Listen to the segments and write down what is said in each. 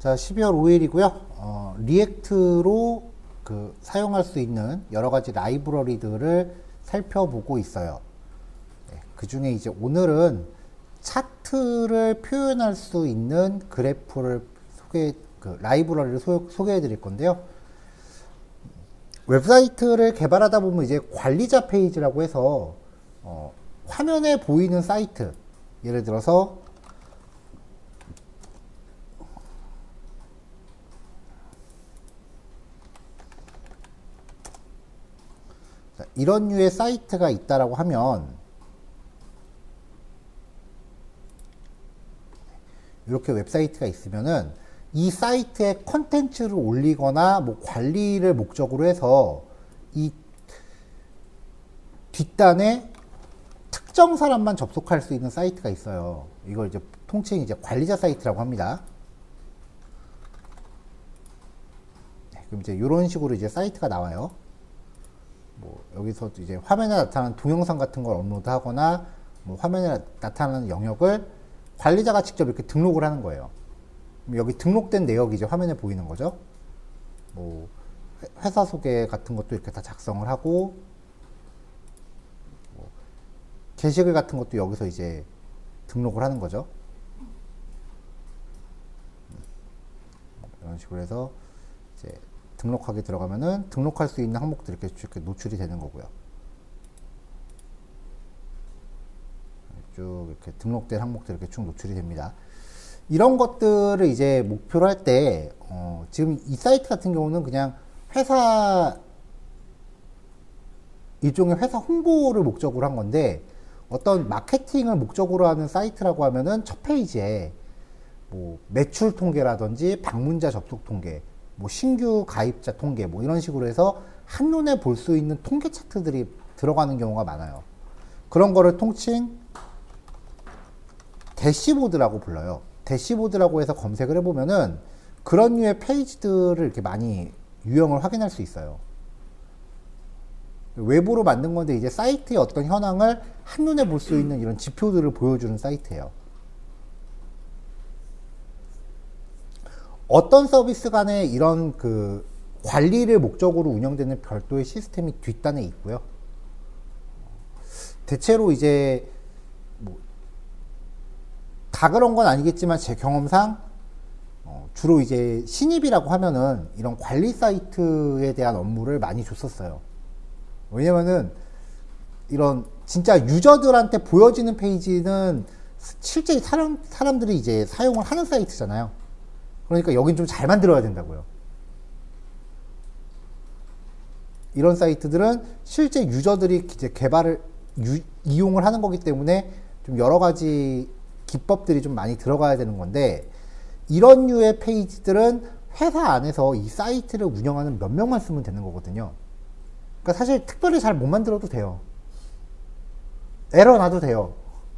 자, 12월 5일이고요. 리액트로 사용할 수 있는 여러 가지 라이브러리들을 살펴보고 있어요. 네, 그 중에 이제 오늘은 차트를 표현할 수 있는 그래프를 라이브러리를 소개해 드릴 건데요. 웹사이트를 개발하다 보면 이제 관리자 페이지라고 해서 화면에 보이는 사이트, 예를 들어서 이런 류의 사이트가 있다라고 하면 이렇게 웹사이트가 있으면은 이 사이트에 컨텐츠를 올리거나 뭐 관리를 목적으로 해서 이 뒷단에 특정 사람만 접속할 수 있는 사이트가 있어요. 이걸 이제 통칭 이제 관리자 사이트라고 합니다. 네, 그럼 이제 이런 식으로 이제 사이트가 나와요. 뭐 여기서 이제 화면에 나타나는 동영상 같은 걸 업로드하거나 뭐 화면에 나타나는 영역을 관리자가 직접 이렇게 등록을 하는 거예요. 여기 등록된 내역이 이제 화면에 보이는 거죠. 뭐 회사 소개 같은 것도 이렇게 다 작성을 하고 뭐 게시글 같은 것도 여기서 이제 등록을 하는 거죠. 이런 식으로 해서 이제 등록하기 들어가면은 등록할 수 있는 항목들이 이렇게 노출이 되는 거고요. 쭉 이렇게 등록된 항목들이 이렇게 쭉 노출이 됩니다. 이런 것들을 이제 목표로 할 때, 지금 이 사이트 같은 경우는 그냥 일종의 회사 홍보를 목적으로 한 건데, 어떤 마케팅을 목적으로 하는 사이트라고 하면은 첫 페이지에 뭐 매출 통계라든지 방문자 접속 통계, 뭐 신규 가입자 통계, 뭐 이런 식으로 해서 한눈에 볼 수 있는 통계 차트들이 들어가는 경우가 많아요. 그런 거를 통칭 대시보드라고 불러요. 대시보드라고 해서 검색을 해보면은 그런 류의 페이지들을 이렇게 많이 유형을 확인할 수 있어요. 외부로 만든 건데 이제 사이트의 어떤 현황을 한눈에 볼 수 있는 이런 지표들을 보여주는 사이트예요. 어떤 서비스 간에 이런 관리를 목적으로 운영되는 별도의 시스템이 뒷단에 있고요. 대체로 이제 다 그런 건 아니겠지만 제 경험상 주로 이제 신입이라고 하면은 이런 관리 사이트에 대한 업무를 많이 줬었어요. 왜냐면은 이런 진짜 유저들한테 보여지는 페이지는 실제 사람들이 이제 사용을 하는 사이트잖아요. 그러니까 여긴 좀 잘 만들어야 된다고요. 이런 사이트들은 실제 유저들이 이제 이용을 하는 거기 때문에 좀 여러 가지 기법들이 좀 많이 들어가야 되는 건데, 이런 류의 페이지들은 회사 안에서 이 사이트를 운영하는 몇 명만 쓰면 되는 거거든요. 그러니까 사실 특별히 잘 못 만들어도 돼요. 에러 나도 돼요.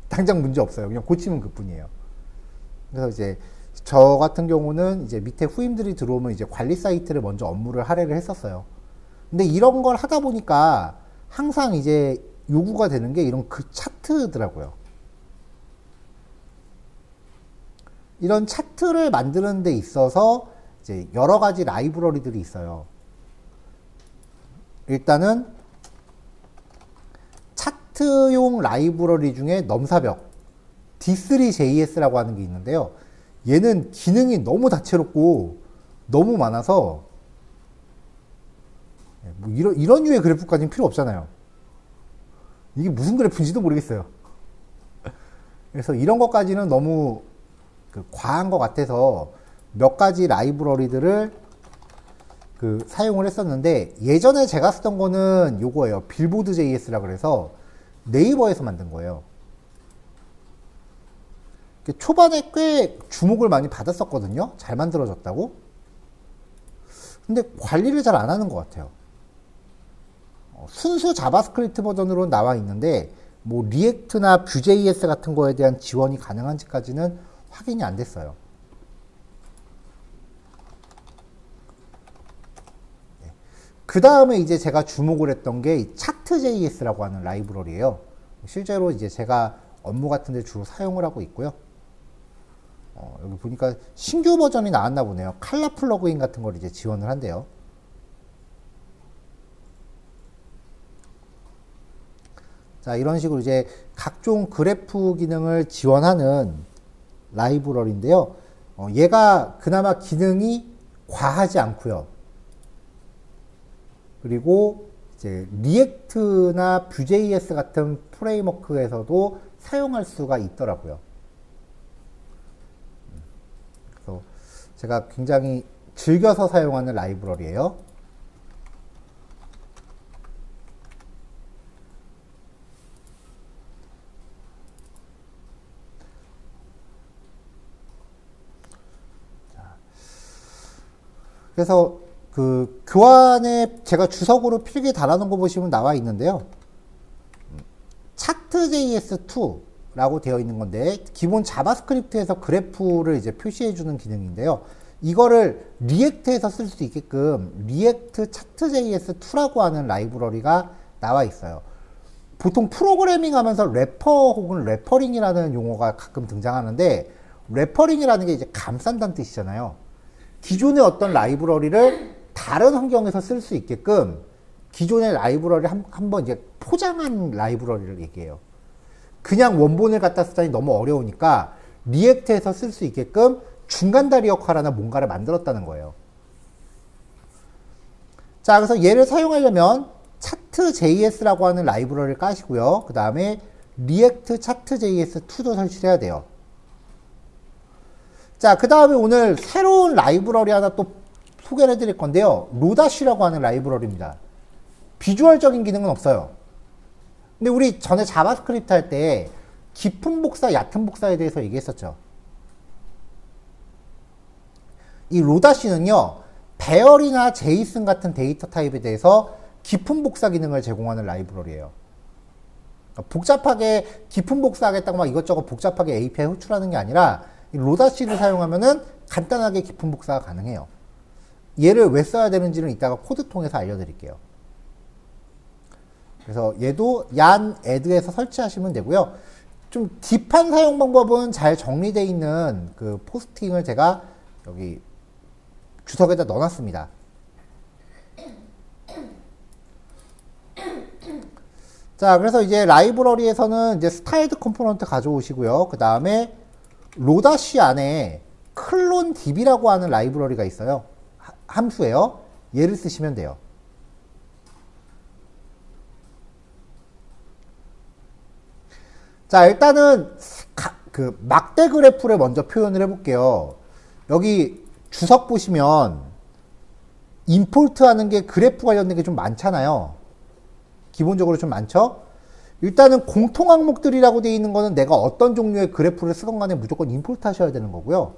당장 문제 없어요. 그냥 고치면 그뿐이에요. 그래서 이제 저 같은 경우는 이제 밑에 후임들이 들어오면 이제 관리 사이트를 먼저 업무를 할애를 했었어요. 근데 이런 걸 하다 보니까 항상 이제 요구가 되는 게 이런 차트더라고요. 이런 차트를 만드는 데 있어서 이제 여러 가지 라이브러리들이 있어요. 일단은 차트용 라이브러리 중에 넘사벽 D3JS라고 하는 게 있는데요. 얘는 기능이 너무 다채롭고 너무 많아서 뭐 이런 류의 그래프까지는 필요 없잖아요. 이게 무슨 그래프인지도 모르겠어요. 그래서 이런 것까지는 너무 과한 것 같아서 몇 가지 라이브러리들을 사용을 했었는데, 예전에 제가 쓰던 거는 요거예요. 빌보드 JS라 그래서 네이버에서 만든 거예요. 초반에 꽤 주목을 많이 받았었거든요. 잘 만들어졌다고. 근데 관리를 잘 안 하는 것 같아요. 순수 자바스크립트 버전으로 나와 있는데 뭐 리액트나 뷰.js 같은 거에 대한 지원이 가능한지까지는 확인이 안 됐어요. 그 다음에 이제 제가 주목을 했던 게 이 차트.js라고 하는 라이브러리예요. 실제로 이제 제가 업무 같은 데 주로 사용을 하고 있고요. 여기 보니까 신규 버전이 나왔나 보네요. 칼라 플러그인 같은 걸 이제 지원을 한대요. 자, 이런 식으로 이제 각종 그래프 기능을 지원하는 라이브러리인데요. 얘가 그나마 기능이 과하지 않고요. 그리고 이제 리액트나 Vue.js 같은 프레임워크에서도 사용할 수가 있더라고요. 그래서 제가 굉장히 즐겨서 사용하는 라이브러리예요. 그래서 그 교환에 제가 주석으로 필기 달아놓은 거 보시면 나와 있는데요. 차트js2라고 되어 있는 건데 기본 자바스크립트에서 그래프를 이제 표시해 주는 기능인데요. 이거를 리액트에서 쓸 수 있게끔 리액트 차트js2라고 하는 라이브러리가 나와 있어요. 보통 프로그래밍 하면서 래퍼 혹은 래퍼링이라는 용어가 가끔 등장하는데 래퍼링이라는 게 이제 감싼다는 뜻이잖아요. 기존의 어떤 라이브러리를 다른 환경에서 쓸 수 있게끔 기존의 라이브러리를 한번 이제 포장한 라이브러리를 얘기해요. 그냥 원본을 갖다 쓰자니 너무 어려우니까 리액트에서 쓸 수 있게끔 중간다리 역할 하나 뭔가를 만들었다는 거예요. 자, 그래서 얘를 사용하려면 차트js라고 하는 라이브러리를 까시고요. 그 다음에 리액트 차트js2도 설치를 해야 돼요. 자, 그 다음에 오늘 새로운 라이브러리 하나 또 소개를 해드릴 건데요. 로다쉬라고 하는 라이브러리입니다. 비주얼적인 기능은 없어요. 근데 우리 전에 자바스크립트 할 때 깊은 복사, 얕은 복사에 대해서 얘기했었죠. 이 로다쉬는요, 배열이나 제이슨 같은 데이터 타입에 대해서 깊은 복사 기능을 제공하는 라이브러리예요. 복잡하게 깊은 복사하겠다고 막 이것저것 복잡하게 API 호출하는 게 아니라 이 로다쉬를 사용하면은 간단하게 깊은 복사가 가능해요. 얘를 왜 써야 되는지는 이따가 코드 통해서 알려드릴게요. 그래서 얘도 yan add에서 설치하시면 되고요. 좀 딥한 사용 방법은 잘 정리되어 있는 그 포스팅을 제가 여기 주석에다 넣어놨습니다. 자, 그래서 이제 라이브러리에서는 이제 스타일드 컴포넌트 가져오시고요. 그 다음에 로다쉬 안에 클론 db라고 하는 라이브러리가 있어요. 함수예요. 얘를 쓰시면 돼요. 자, 일단은 그 막대 그래프를 먼저 표현을 해볼게요. 여기 주석 보시면 임포트 하는 게 그래프 관련된 게 좀 많잖아요. 기본적으로 좀 많죠? 일단은 공통 항목들이라고 되어 있는 거는 내가 어떤 종류의 그래프를 쓰건 간에 무조건 임포트 하셔야 되는 거고요.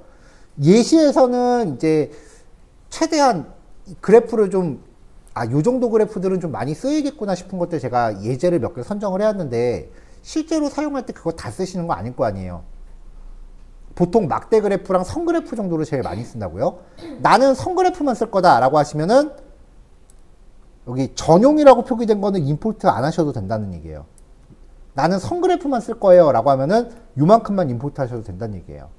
예시에서는 이제 최대한 그래프를 좀, 요 정도 그래프들은 좀 많이 쓰이겠구나 싶은 것들 제가 예제를 몇 개 선정을 해왔는데 실제로 사용할 때 그거 다 쓰시는 거 아닐 거 아니에요. 보통 막대 그래프랑 선 그래프 정도로 제일 많이 쓴다고요. 나는 선 그래프만 쓸 거다라고 하시면은 여기 전용이라고 표기된 거는 임포트 안 하셔도 된다는 얘기예요. 나는 선 그래프만 쓸 거예요 라고 하면은 요만큼만 임포트 하셔도 된다는 얘기예요.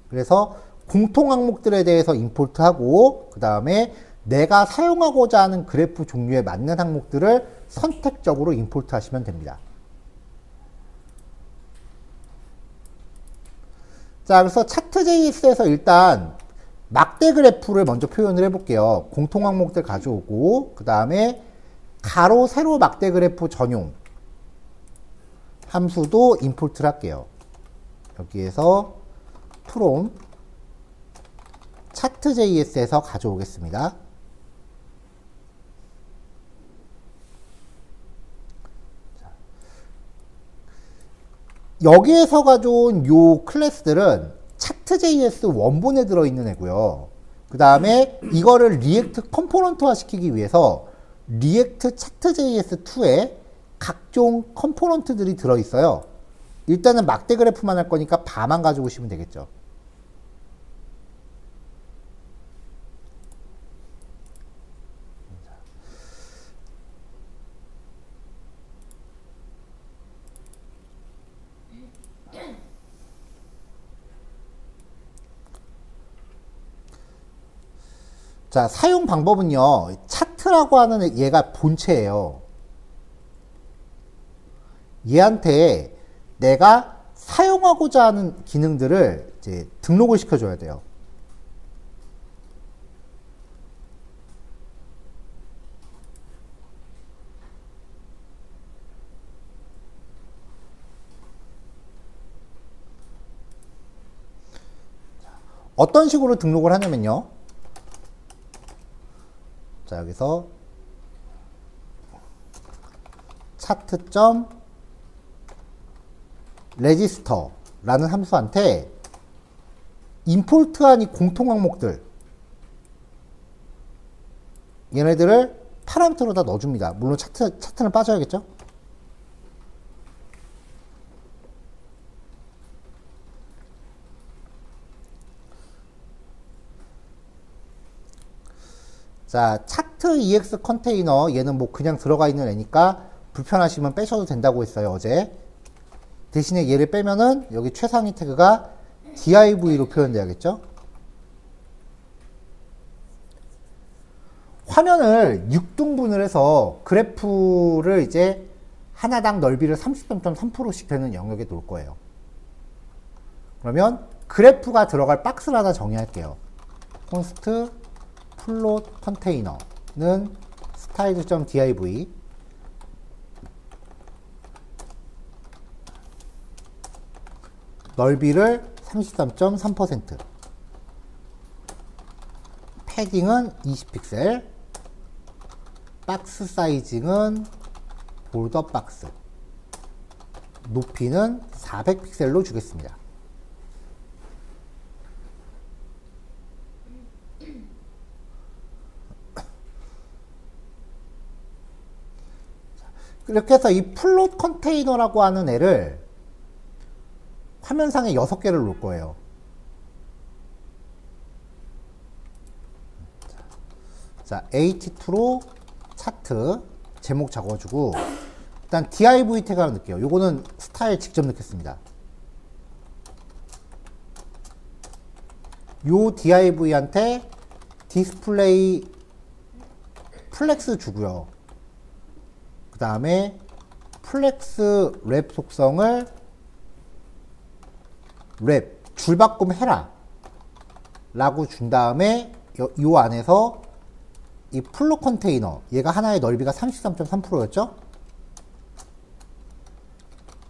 그래서 공통 항목들에 대해서 임포트하고 그 다음에 내가 사용하고자 하는 그래프 종류에 맞는 항목들을 선택적으로 임포트 하시면 됩니다. 자, 그래서 차트js에서 일단 막대 그래프를 먼저 표현을 해볼게요. 공통 항목들 가져오고 그 다음에 가로 세로 막대 그래프 전용 함수도 임포트를 할게요. 여기에서 from 차트js에서 가져오겠습니다. 여기에서 가져온 요 클래스들은 차트js 원본에 들어있는 애고요. 그 다음에 이거를 리액트 컴포넌트화 시키기 위해서 리액트 차트js2에 각종 컴포넌트들이 들어있어요. 일단은 막대 그래프만 할 거니까 바만 가져오시면 되겠죠. 자, 사용 방법은요. 차트라고 하는 얘가 본체예요. 얘한테 내가 사용하고자 하는 기능들을 이제 등록을 시켜줘야 돼요. 어떤 식으로 등록을 하냐면요. 자, 여기서 차트.register라는 함수한테 임포트한 이 공통 항목들 얘네들을 파라미터로 다 넣어줍니다. 물론 차트는 빠져야겠죠? 자, 차트 EX 컨테이너 얘는 뭐 그냥 들어가 있는 애니까 불편하시면 빼셔도 된다고 했어요, 어제. 대신에 얘를 빼면은 여기 최상위 태그가 div로 표현돼야겠죠? 화면을 6등분을 해서 그래프를 이제 하나당 넓이를 30.3%씩 되는 영역에 놓을 거예요. 그러면 그래프가 들어갈 박스를 하나 정의할게요. const 플롯 컨테이너는 style.div 넓이를 33.3% 패딩은 20픽셀 박스 사이징은 볼더 박스 높이는 400픽셀로 주겠습니다. 이렇게 해서 이 플롯 컨테이너라고 하는 애를 화면상에 6개를 놓을 거예요. 자, at2로 차트 제목 적어주고 일단 div 태그 하나 넣을게요. 요거는 스타일 직접 넣겠습니다. 요 div한테 디스플레이 플렉스 주고요. 그 다음에 플렉스 랩 속성을 랩 줄바꿈 해라 라고 준 다음에 요 안에서 이 플롯 컨테이너 얘가 하나의 넓이가 33.3%였죠?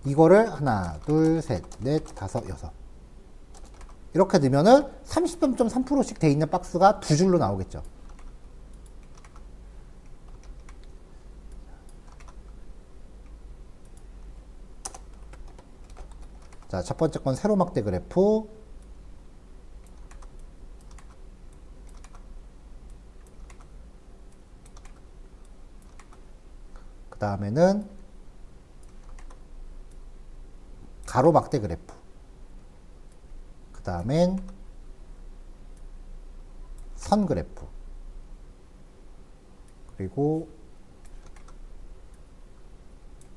이거를 하나, 둘, 셋, 넷, 다섯, 여섯 이렇게 넣으면은 33.3%씩 돼 있는 박스가 두 줄로 나오겠죠. 자, 첫 번째 건 세로 막대 그래프. 그 다음에는 가로 막대 그래프. 그 다음엔 선 그래프. 그리고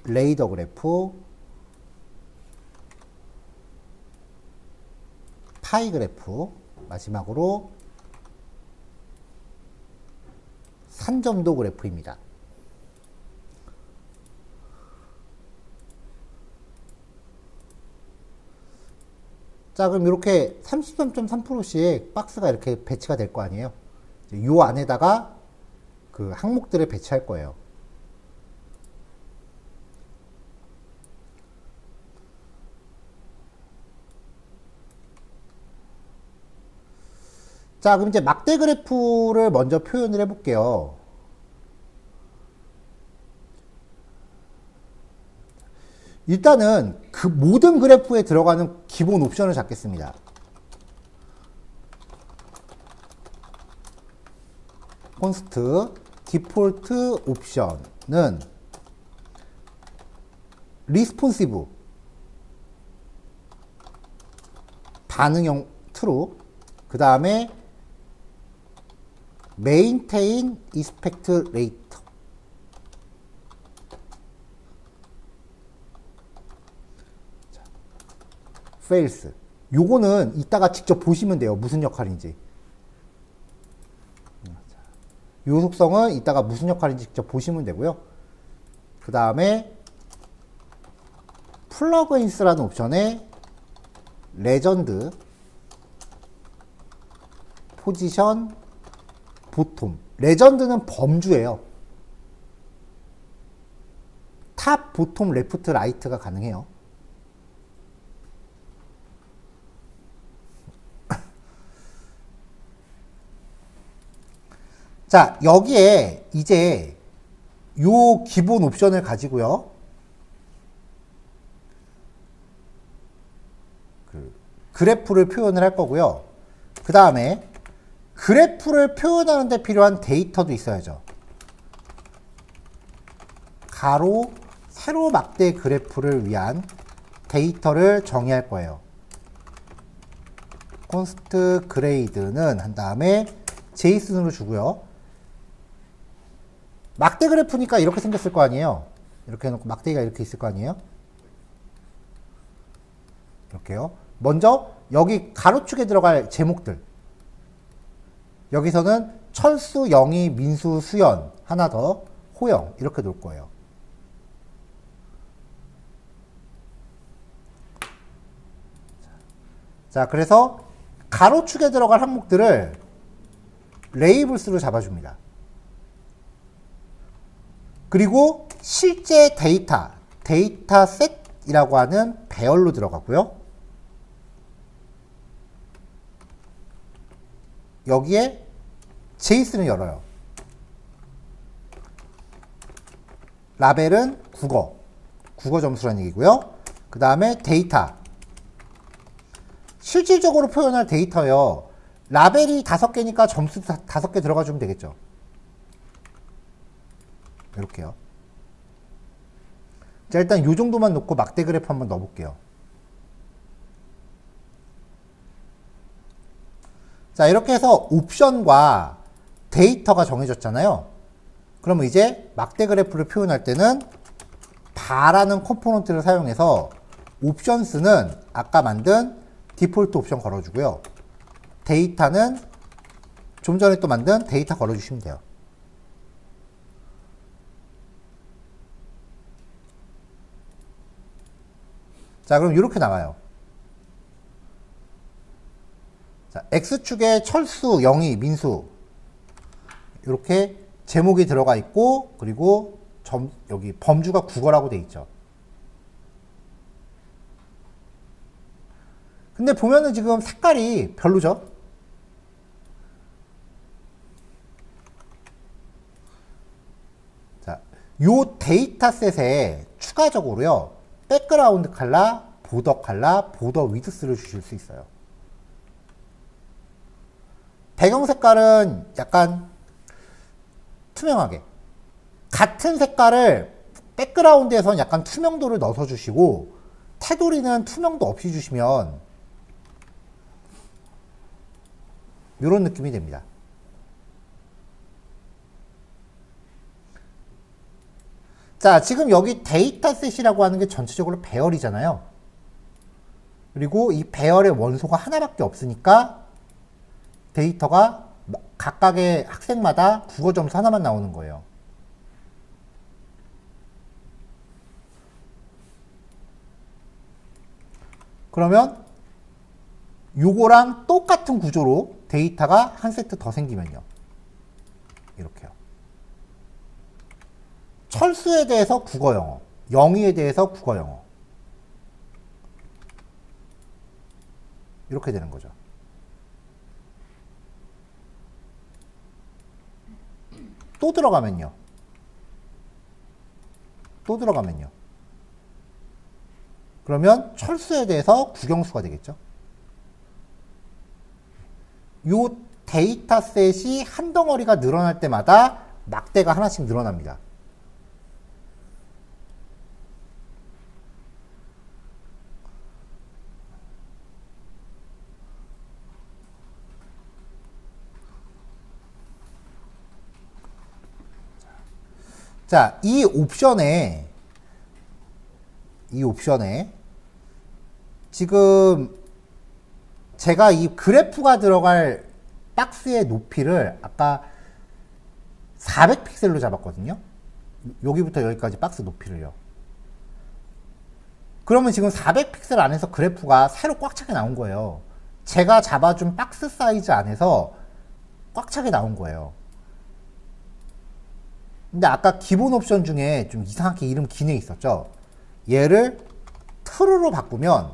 레이더 그래프. 파이 그래프, 마지막으로 산점도 그래프입니다. 자, 그럼 이렇게 33.3%씩 박스가 이렇게 배치가 될 거 아니에요? 이 안에다가 그 항목들을 배치할 거예요. 자, 그럼 이제 막대 그래프를 먼저 표현을 해볼게요. 일단은 그 모든 그래프에 들어가는 기본 옵션을 잡겠습니다. const 디폴트 옵션은 responsive 반응형 true 그 다음에 maintain aspect rate fails 요거는 이따가 직접 보시면 돼요. 무슨 역할인지. 이 속성은 이따가 무슨 역할인지 직접 보시면 되고요. 그 다음에 플러그인스라는 옵션에 레전드 포지션 보톰. 레전드는 범주예요. 탑, 보톰, 레프트, 라이트가 가능해요. 자, 여기에 이제 요 기본 옵션을 가지고요. 그래프를 표현을 할 거고요. 그 다음에 그래프를 표현하는 데 필요한 데이터도 있어야죠. 가로, 세로 막대 그래프를 위한 데이터를 정의할 거예요. const grade는 한 다음에 제이슨으로 주고요. 막대 그래프니까 이렇게 생겼을 거 아니에요. 이렇게 해놓고 막대기가 이렇게 있을 거 아니에요. 이렇게요. 먼저 여기 가로축에 들어갈 제목들. 여기서는 철수, 영희, 민수, 수연, 하나 더, 호영 이렇게 놓을 거예요. 자, 그래서 가로축에 들어갈 항목들을 레이블스로 잡아줍니다. 그리고 실제 데이터셋이라고 하는 배열로 들어가고요. 여기에 제이슨을 열어요. 라벨은 국어 점수라는 얘기고요. 그 다음에 데이터. 실질적으로 표현할 데이터요. 라벨이 5개니까 점수 5개 들어가 주면 되겠죠. 이렇게요. 자, 일단 요 정도만 놓고 막대 그래프 한번 넣어볼게요. 자, 이렇게 해서 옵션과 데이터가 정해졌잖아요. 그러면 이제 막대 그래프를 표현할 때는 바라는 컴포넌트를 사용해서 옵션스는 아까 만든 디폴트 옵션 걸어주고요. 데이터는 좀 전에 또 만든 데이터 걸어주시면 돼요. 자, 그럼 이렇게 나와요. 자, X축에 철수, 영희, 민수 이렇게 제목이 들어가 있고, 그리고 여기 범주가 국어라고 돼 있죠. 근데 보면은 지금 색깔이 별로죠? 자, 요 데이터셋에 추가적으로요, 백그라운드 컬러, 보더 위드스를 주실 수 있어요. 배경 색깔은 약간 투명하게. 같은 색깔을 백그라운드에서는 약간 투명도를 넣어서 주시고, 테두리는 투명도 없이 주시면 이런 느낌이 됩니다. 자, 지금 여기 데이터셋이라고 하는 게 전체적으로 배열이잖아요. 그리고 이 배열의 원소가 하나밖에 없으니까 데이터가 각각의 학생마다 국어 점수 하나만 나오는 거예요. 그러면 요거랑 똑같은 구조로 데이터가 한 세트 더 생기면요. 이렇게요. 철수에 대해서 국어 영어, 영희에 대해서 국어 영어. 이렇게 되는 거죠. 또 들어가면요. 그러면 철수에 대해서 국영수가 되겠죠. 요 데이터셋이 한 덩어리가 늘어날 때마다 막대가 하나씩 늘어납니다. 자, 이 옵션에 지금 제가 이 그래프가 들어갈 박스의 높이를 아까 400픽셀로 잡았거든요. 여기부터 여기까지 박스 높이를요. 그러면 지금 400픽셀 안에서 그래프가 새로 꽉 차게 나온 거예요. 제가 잡아준 박스 사이즈 안에서 꽉 차게 나온 거예요. 근데 아까 기본 옵션 중에 좀 이상하게 이름 긴 애 있었죠. 얘를 true로 바꾸면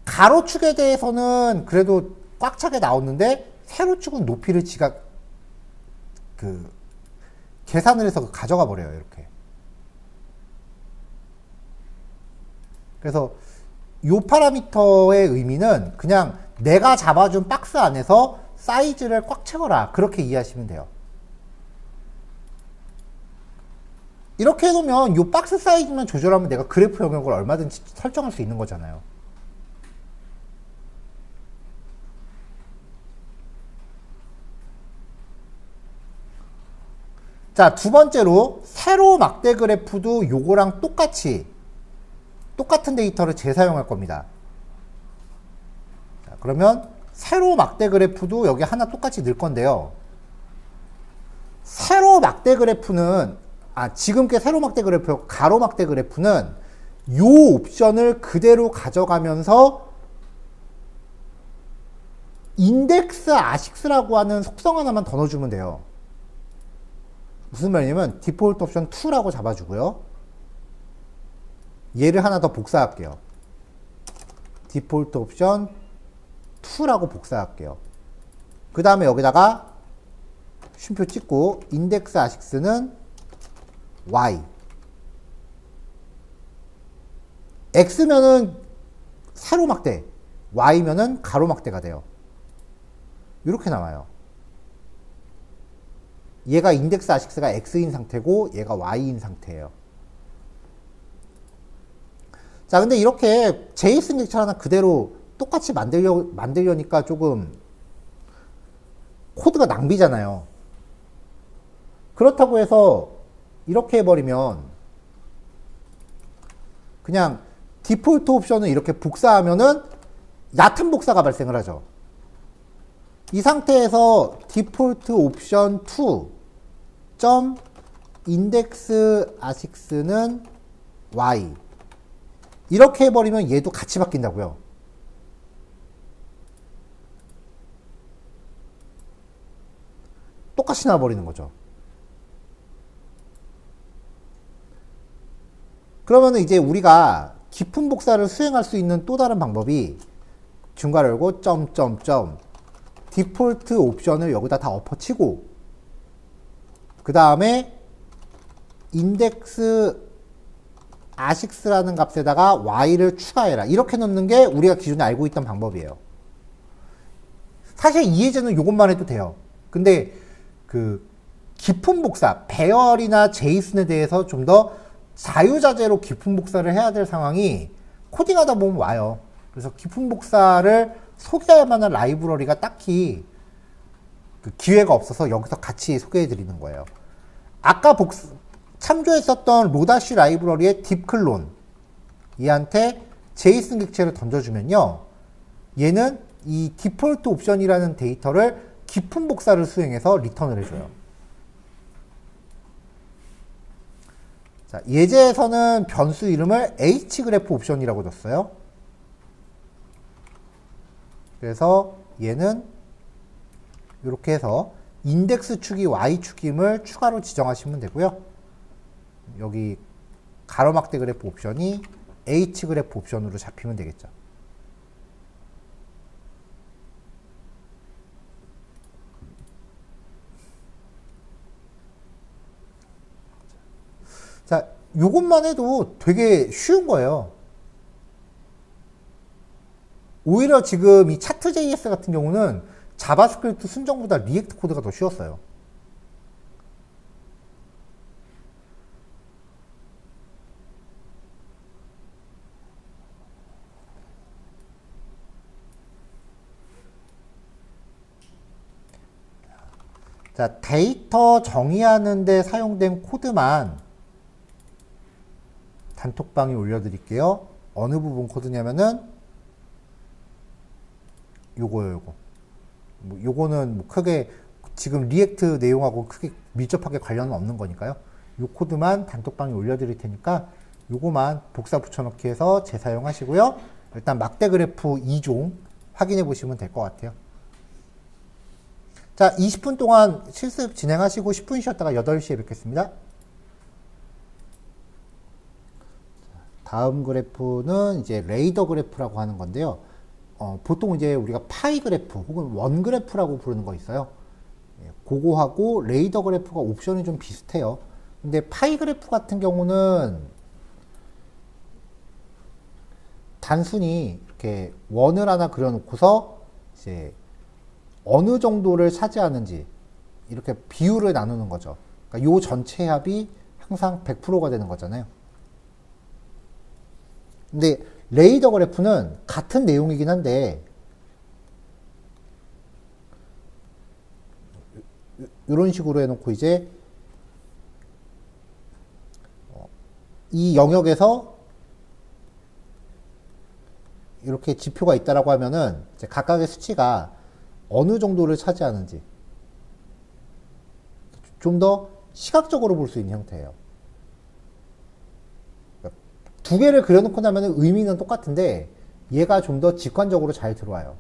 가로축에 대해서는 그래도 꽉 차게 나왔는데 세로축은 높이를 지가 계산을 해서 가져가 버려요. 이렇게. 그래서 이 파라미터의 의미는 그냥 내가 잡아준 박스 안에서 사이즈를 꽉 채워라. 그렇게 이해하시면 돼요. 이렇게 해놓으면 이 박스 사이즈만 조절하면 내가 그래프 영역을 얼마든지 설정할 수 있는 거잖아요. 자, 두 번째로 세로 막대 그래프도 요거랑 똑같은 데이터를 재사용할 겁니다. 자, 그러면 세로 막대 그래프도 여기 하나 똑같이 넣을 건데요. 세로 막대 그래프는 지금 게 세로 막대 그래프요. 가로 막대 그래프는 요 옵션을 그대로 가져가면서 인덱스 아식스라고 하는 속성 하나만 더 넣어주면 돼요. 무슨 말이냐면 디폴트 옵션 2라고 잡아주고요. 얘를 하나 더 복사할게요. 디폴트 옵션 2라고 복사할게요. 그 다음에 여기다가 쉼표 찍고 인덱스 아식스는 Y. X면은 세로 막대, Y면은 가로 막대가 돼요. 이렇게 나와요. 얘가 인덱스 아식스가 X인 상태고 얘가 Y인 상태예요. 자, 근데 이렇게 제이슨 객체 하나 그대로 똑같이 만들려니까 조금 코드가 낭비잖아요. 그렇다고 해서 이렇게 해버리면 그냥 디폴트 옵션을 이렇게 복사하면은 얕은 복사가 발생을 하죠. 이 상태에서 디폴트 옵션 2 점 인덱스 아식스는 Y 이렇게 해버리면 얘도 같이 바뀐다고요. 똑같이 나와버리는 거죠. 그러면 이제 우리가 깊은 복사를 수행할 수 있는 또 다른 방법이 중괄호 열고 점점점 디폴트 옵션을 여기다 다 엎어치고 그 다음에 인덱스 아식스라는 값에다가 y를 추가해라. 이렇게 넣는 게 우리가 기존에 알고 있던 방법이에요. 사실 이 예제는 이것만 해도 돼요. 근데 그 깊은 복사, 배열이나 제이슨에 대해서 좀 더 자유자재로 깊은 복사를 해야 될 상황이 코딩하다 보면 와요. 그래서 깊은 복사를 소개할 만한 라이브러리가 딱히 기회가 없어서 여기서 같이 소개해 드리는 거예요. 아까 참조했었던 로다쉬 라이브러리의 딥클론 얘한테 제이슨 객체를 던져주면요. 얘는 이 디폴트 옵션이라는 데이터를 깊은 복사를 수행해서 리턴을 해줘요. 자, 예제에서는 변수 이름을 hgraph 옵션이라고 줬어요. 그래서 얘는 이렇게 해서 인덱스 축이 y축임을 추가로 지정하시면 되고요. 여기 가로막대 그래프 옵션이 hgraph 옵션으로 잡히면 되겠죠. 자, 요것만 해도 되게 쉬운 거예요. 오히려 지금 이 차트.js 같은 경우는 자바스크립트 순정보다 리액트 코드가 더 쉬웠어요. 자, 데이터 정의하는 데 사용된 코드만 단톡방에 올려드릴게요. 어느 부분 코드냐면은 요거예요, 요거. 요거는 크게 지금 리액트 내용하고 크게 밀접하게 관련은 없는 거니까요. 이 코드만 단톡방에 올려드릴 테니까 요거만 복사 붙여넣기 해서 재사용하시고요. 일단 막대 그래프 2종 확인해 보시면 될 것 같아요. 자, 20분 동안 실습 진행하시고 10분 쉬었다가 8시에 뵙겠습니다. 다음 그래프는 이제 레이더 그래프라고 하는 건데요. 보통 이제 우리가 파이 그래프 혹은 원 그래프라고 부르는 거 있어요. 그거하고 레이더 그래프가 옵션이 좀 비슷해요. 근데 파이 그래프 같은 경우는 단순히 이렇게 원을 하나 그려놓고서 이제 어느 정도를 차지하는지 이렇게 비율을 나누는 거죠. 그러니까 요 전체 합이 항상 100%가 되는 거잖아요. 근데 레이더 그래프는 같은 내용이긴 한데 이런 식으로 해놓고 이제 이 영역에서 이렇게 지표가 있다라고 하면은 이제 각각의 수치가 어느 정도를 차지하는지 좀 더 시각적으로 볼 수 있는 형태예요. 두 개를 그려놓고 나면 의미는 똑같은데 얘가 좀 더 직관적으로 잘 들어와요.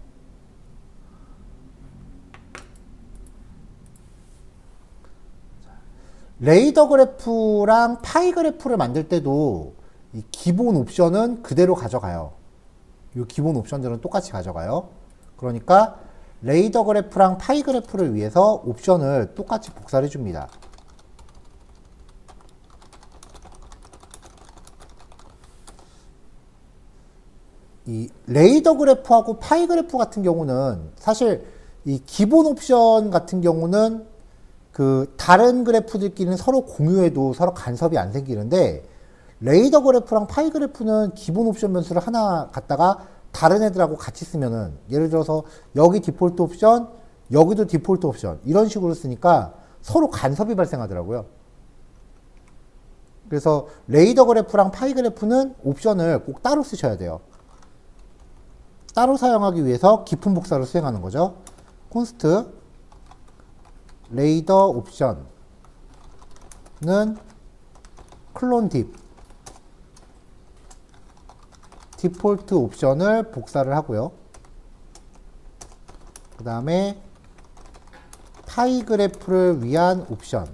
레이더 그래프랑 파이 그래프를 만들 때도 이 기본 옵션은 그대로 가져가요. 이 기본 옵션들은 똑같이 가져가요. 그러니까 레이더 그래프랑 파이 그래프를 위해서 옵션을 똑같이 복사를 해줍니다. 이 레이더 그래프하고 파이 그래프 같은 경우는 사실 이 기본 옵션 같은 경우는 그 다른 그래프들끼리는 서로 공유해도 서로 간섭이 안 생기는데 레이더 그래프랑 파이 그래프는 기본 옵션 변수를 하나 갖다가 다른 애들하고 같이 쓰면은 예를 들어서 여기 디폴트 옵션, 여기도 디폴트 옵션 이런 식으로 쓰니까 서로 간섭이 발생하더라고요. 그래서 레이더 그래프랑 파이 그래프는 옵션을 꼭 따로 쓰셔야 돼요. 따로 사용하기 위해서 깊은 복사를 수행하는 거죠. const 레이더 옵션은 클론 디폴트 옵션을 복사를 하고요. 그 다음에 파이 그래프를 위한 옵션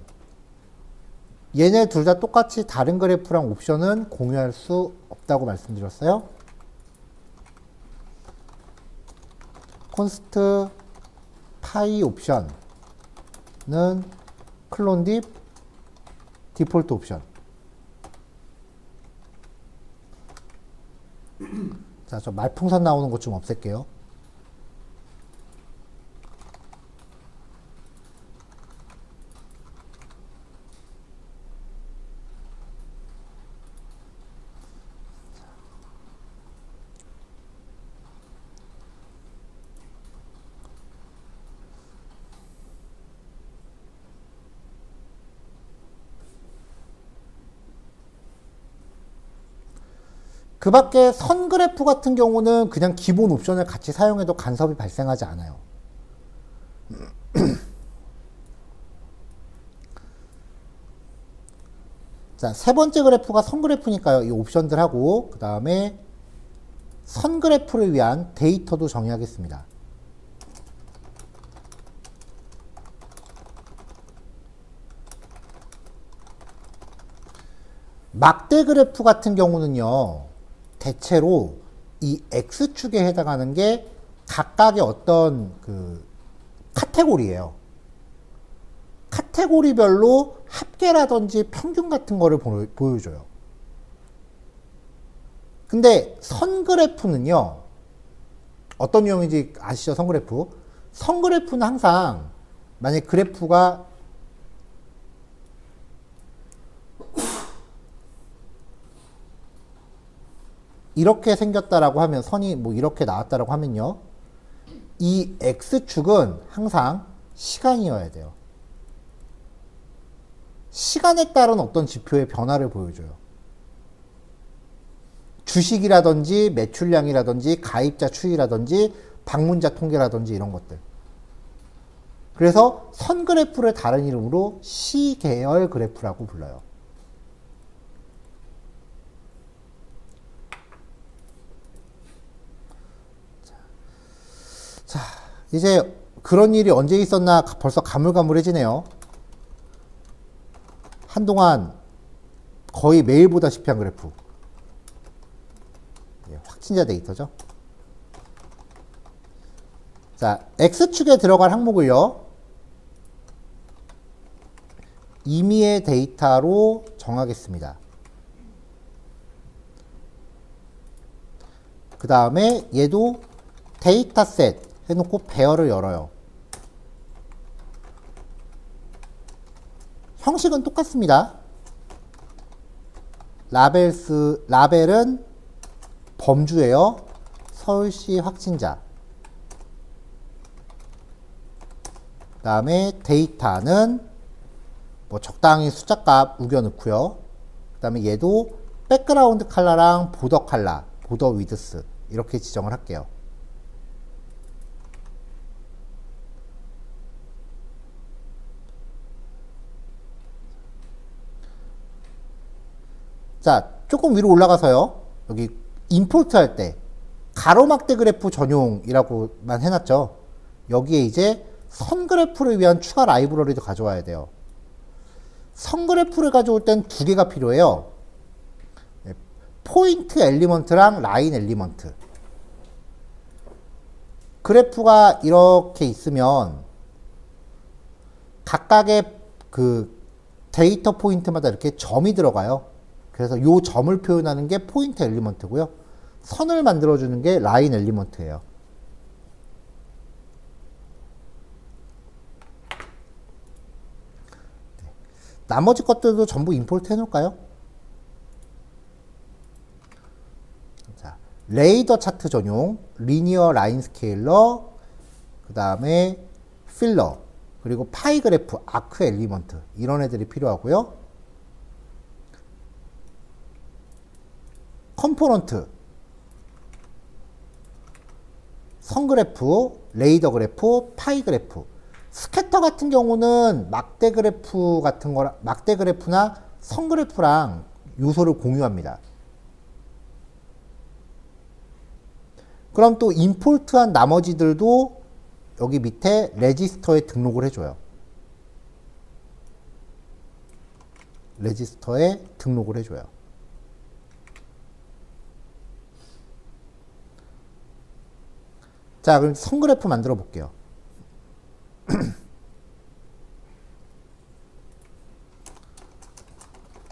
얘네 둘 다 똑같이 다른 그래프랑 옵션은 공유할 수 없다고 말씀드렸어요. const 파이 옵션은 클론 디폴트 옵션. 자, 저 말풍선 나오는 것 좀 없앨게요. 그 밖에 선 그래프 같은 경우는 그냥 기본 옵션을 같이 사용해도 간섭이 발생하지 않아요. 자, 세 번째 그래프가 선 그래프니까요. 이 옵션들하고 그 다음에 선 그래프를 위한 데이터도 정의하겠습니다. 막대 그래프 같은 경우는요. 대체로 이 X축에 해당하는 게 각각의 어떤 그 카테고리예요. 카테고리별로 합계라든지 평균 같은 거를 보여줘요. 근데 선 그래프는요. 어떤 유형인지 아시죠? 선 그래프. 선 그래프는 항상 만약 그래프가 이렇게 생겼다라고 하면 선이 뭐 이렇게 나왔다라고 하면요. 이 X축은 항상 시간이어야 돼요. 시간에 따른 어떤 지표의 변화를 보여줘요. 주식이라든지 매출량이라든지 가입자 추이라든지 방문자 통계라든지 이런 것들. 그래서 선 그래프를 다른 이름으로 시계열 그래프라고 불러요. 자, 이제 그런 일이 언제 있었나 벌써 가물가물해지네요. 한동안 거의 매일 보다시피 한 그래프. 확진자 데이터죠. 자, X축에 들어갈 항목을요, 임의의 데이터로 정하겠습니다. 그 다음에 얘도 데이터셋 해놓고 배열을 열어요. 형식은 똑같습니다. 라벨은 범주예요. 서울시 확진자. 그 다음에 데이터는 뭐 적당히 숫자값 우겨넣고요. 그 다음에 얘도 백그라운드 컬러랑 보더 컬러, 보더 위드스 이렇게 지정을 할게요. 자, 조금 위로 올라가서요. 여기 임포트 할 때 가로막대 그래프 전용이라고만 해놨죠. 여기에 이제 선 그래프를 위한 추가 라이브러리도 가져와야 돼요. 선 그래프를 가져올 땐 두 개가 필요해요. 포인트 엘리먼트랑 라인 엘리먼트. 그래프가 이렇게 있으면 각각의 그 데이터 포인트마다 이렇게 점이 들어가요. 그래서 요 점을 표현하는 게 포인트 엘리먼트고요. 선을 만들어주는 게 라인 엘리먼트예요. 나머지 것들도 전부 임포트 해놓을까요? 자, 레이더 차트 전용, 리니어 라인 스케일러, 그 다음에 필러, 그리고 파이 그래프, 아크 엘리먼트 이런 애들이 필요하고요. 컴포넌트, 선 그래프, 레이더 그래프, 파이 그래프. 스캐터 같은 경우는 막대 그래프나 선 그래프랑 요소를 공유합니다. 그럼 또 임포트한 나머지들도 여기 밑에 레지스터에 등록을 해줘요. 레지스터에 등록을 해줘요. 자, 그럼 선 그래프 만들어 볼게요.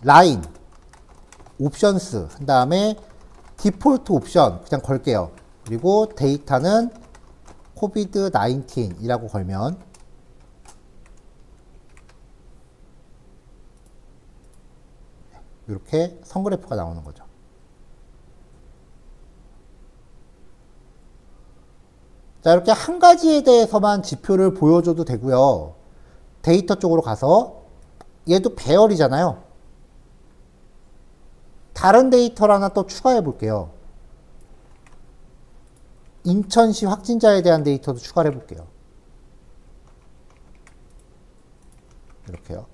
라인, 옵션스 한 다음에 디폴트 옵션 그냥 걸게요. 그리고 데이터는 COVID-19 이라고 걸면 이렇게 선 그래프가 나오는 거죠. 자, 이렇게 한 가지에 대해서만 지표를 보여줘도 되고요. 데이터 쪽으로 가서 얘도 배열이잖아요. 다른 데이터를 하나 또 추가해 볼게요. 인천시 확진자에 대한 데이터도 추가해 볼게요. 이렇게요.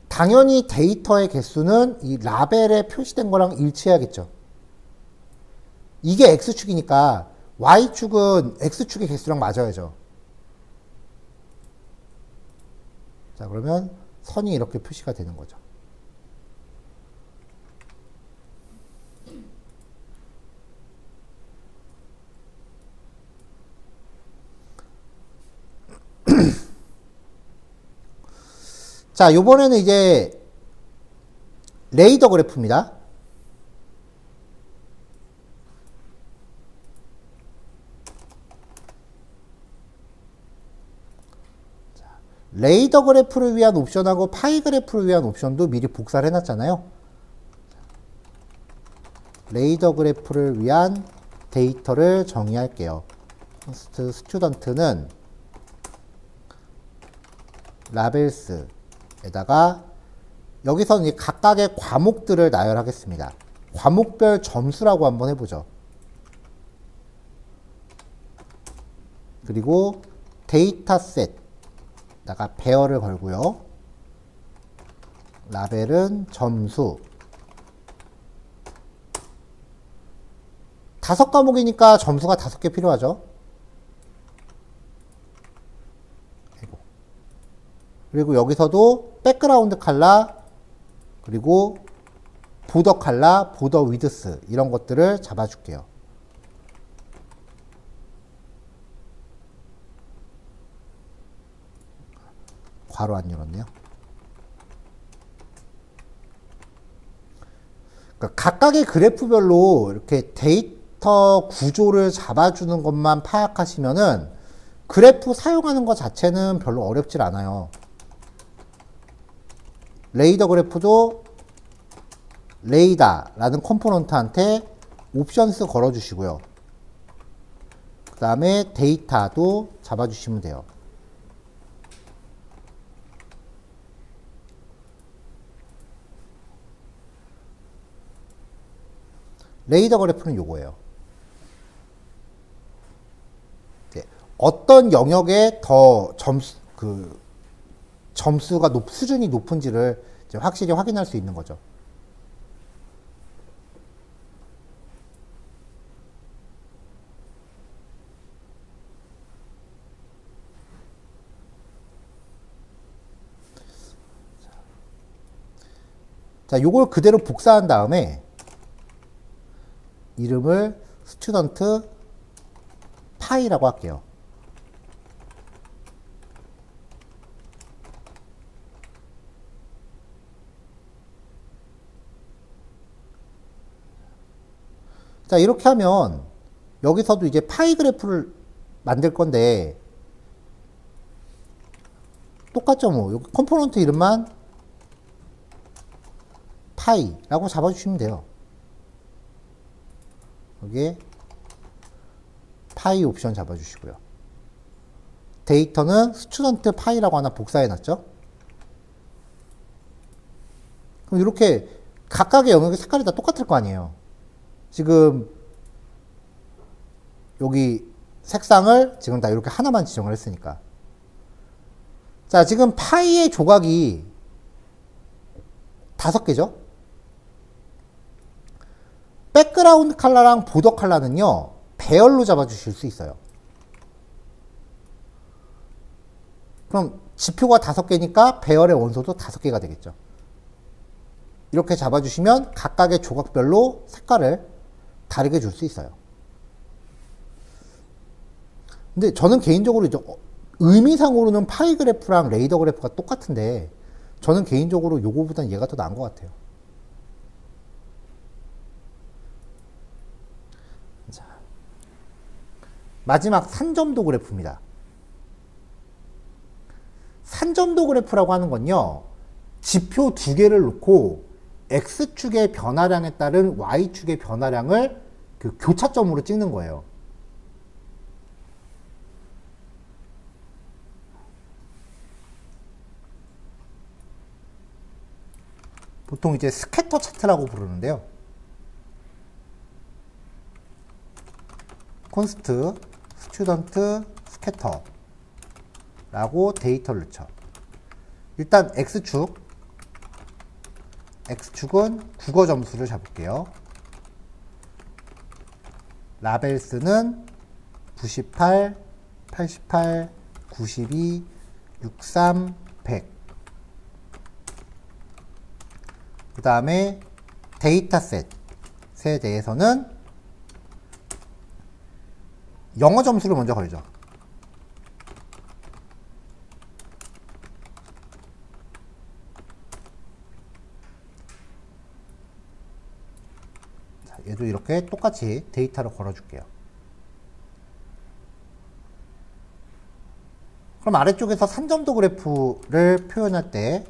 당연히 데이터의 개수는 이 라벨에 표시된 거랑 일치해야겠죠. 이게 X축이니까 Y축은 X축의 개수랑 맞아야죠. 자, 그러면 선이 이렇게 표시가 되는 거죠. 자, 요번에는 이제 레이더 그래프입니다. 레이더 그래프를 위한 옵션하고 파이 그래프를 위한 옵션도 미리 복사를 해놨잖아요. 레이더 그래프를 위한 데이터를 정의할게요. 스튜던트는 라벨스에다가 여기서는 각각의 과목들을 나열하겠습니다. 과목별 점수라고 한번 해보죠. 그리고 데이터셋다가 배열을 걸고요. 라벨은 점수. 5과목이니까 점수가 5개 필요하죠. 그리고 여기서도 백그라운드 컬러, 그리고 보더 컬러, 보더 위드스 이런 것들을 잡아줄게요. 괄호 안 열었네요. 그러니까 각각의 그래프별로 이렇게 데이터 구조를 잡아주는 것만 파악하시면은 그래프 사용하는 것 자체는 별로 어렵질 않아요. 레이더 그래프도 레이다라는 컴포넌트한테 옵션스 걸어주시고요. 그 다음에 데이터도 잡아주시면 돼요. 레이더 그래프는 요거예요. 어떤 영역에 더 점수가 수준이 높은지를 이제 확실히 확인할 수 있는 거죠. 자, 요걸 그대로 복사한 다음에 이름을 스튜던트 파이라고 할게요. 자, 이렇게 하면 여기서도 이제 파이 그래프를 만들 건데 똑같죠, 뭐. 여기 컴포넌트 이름만 파이라고 잡아주시면 돼요. 여기에 파이 옵션 잡아주시고요. 데이터는 스튜던트 파이라고 하나 복사해놨죠. 그럼 이렇게 각각의 영역의 색깔이 다 똑같을 거 아니에요. 지금 여기 색상을 지금 다 이렇게 하나만 지정을 했으니까. 자, 지금 파이의 조각이 5개죠. 백그라운드 컬러랑 보더 컬러는요, 배열로 잡아주실 수 있어요. 그럼 지표가 5개니까 배열의 원소도 5개가 되겠죠. 이렇게 잡아주시면 각각의 조각별로 색깔을 다르게 줄 수 있어요. 근데 저는 개인적으로 이제 의미상으로는 파이 그래프랑 레이더 그래프가 똑같은데 저는 개인적으로 요거보다는 얘가 더 나은 것 같아요. 자, 마지막 산점도 그래프입니다. 산점도 그래프라고 하는 건요, 지표 2개를 놓고 X축의 변화량에 따른 Y축의 변화량을 그 교차점으로 찍는 거예요. 보통 이제 스캐터 차트라고 부르는데요. 콘스트 스튜던트 스캐터 라고 데이터를 넣죠. 일단 X축은 국어 점수를 잡을게요. 라벨스는 98, 88, 92, 63, 100. 그 다음에 데이터셋에 대해서는 영어 점수를 먼저 걸죠. 자, 얘도 이렇게 똑같이 데이터를 걸어줄게요. 그럼 아래쪽에서 산점도 그래프를 표현할 때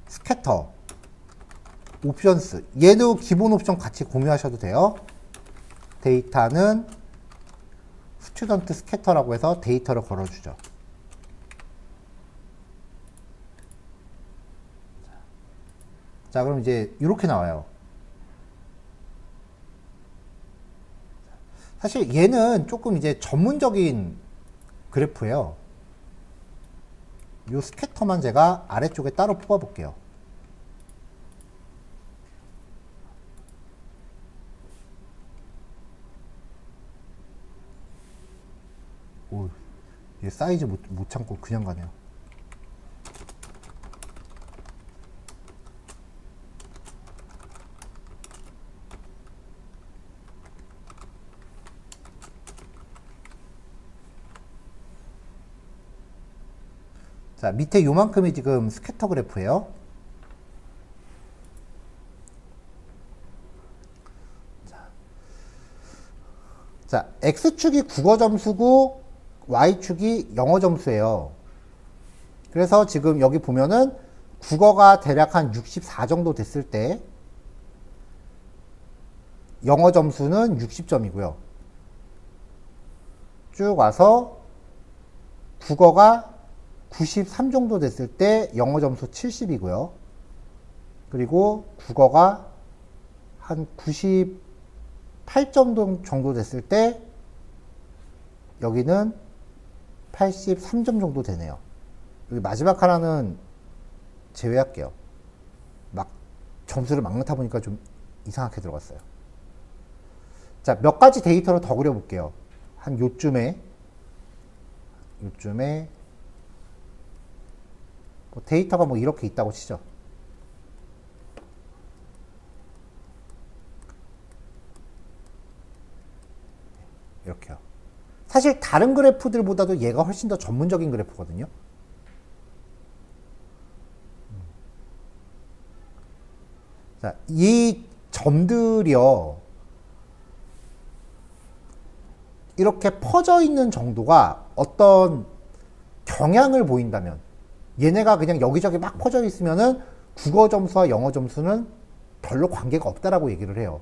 스캐터 옵션스, 얘도 기본 옵션 같이 공유하셔도 돼요. 데이터는 스튜던트 스캐터라고 해서 데이터를 걸어주죠. 자, 그럼 이제 이렇게 나와요. 사실 얘는 조금 이제 전문적인 그래프예요. 이 스캐터만 제가 아래쪽에 따로 뽑아 볼게요. 오, 얘 사이즈 못 참고 그냥 가네요. 자, 밑에 요만큼이 지금 스캐터 그래프예요. 자, X축이 국어 점수고 Y축이 영어 점수예요. 그래서 지금 여기 보면은 국어가 대략 한 64 정도 됐을 때 영어 점수는 60점이고요. 쭉 와서 국어가 93 정도 됐을 때 영어 점수 70이고요. 그리고 국어가 한 98점 정도 됐을 때 여기는 83점 정도 되네요. 여기 마지막 하나는 제외할게요. 막 점수를 막 넣다 보니까 좀 이상하게 들어갔어요. 자, 몇 가지 데이터를 더 그려볼게요. 한 요쯤에 뭐 데이터가 뭐 이렇게 있다고 치죠. 이렇게요. 사실 다른 그래프들보다도 얘가 훨씬 더 전문적인 그래프거든요. 자, 이 점들이요, 이렇게 퍼져 있는 정도가 어떤 경향을 보인다면, 얘네가 그냥 여기저기 막 퍼져 있으면은 국어 점수와 영어 점수는 별로 관계가 없다라고 얘기를 해요.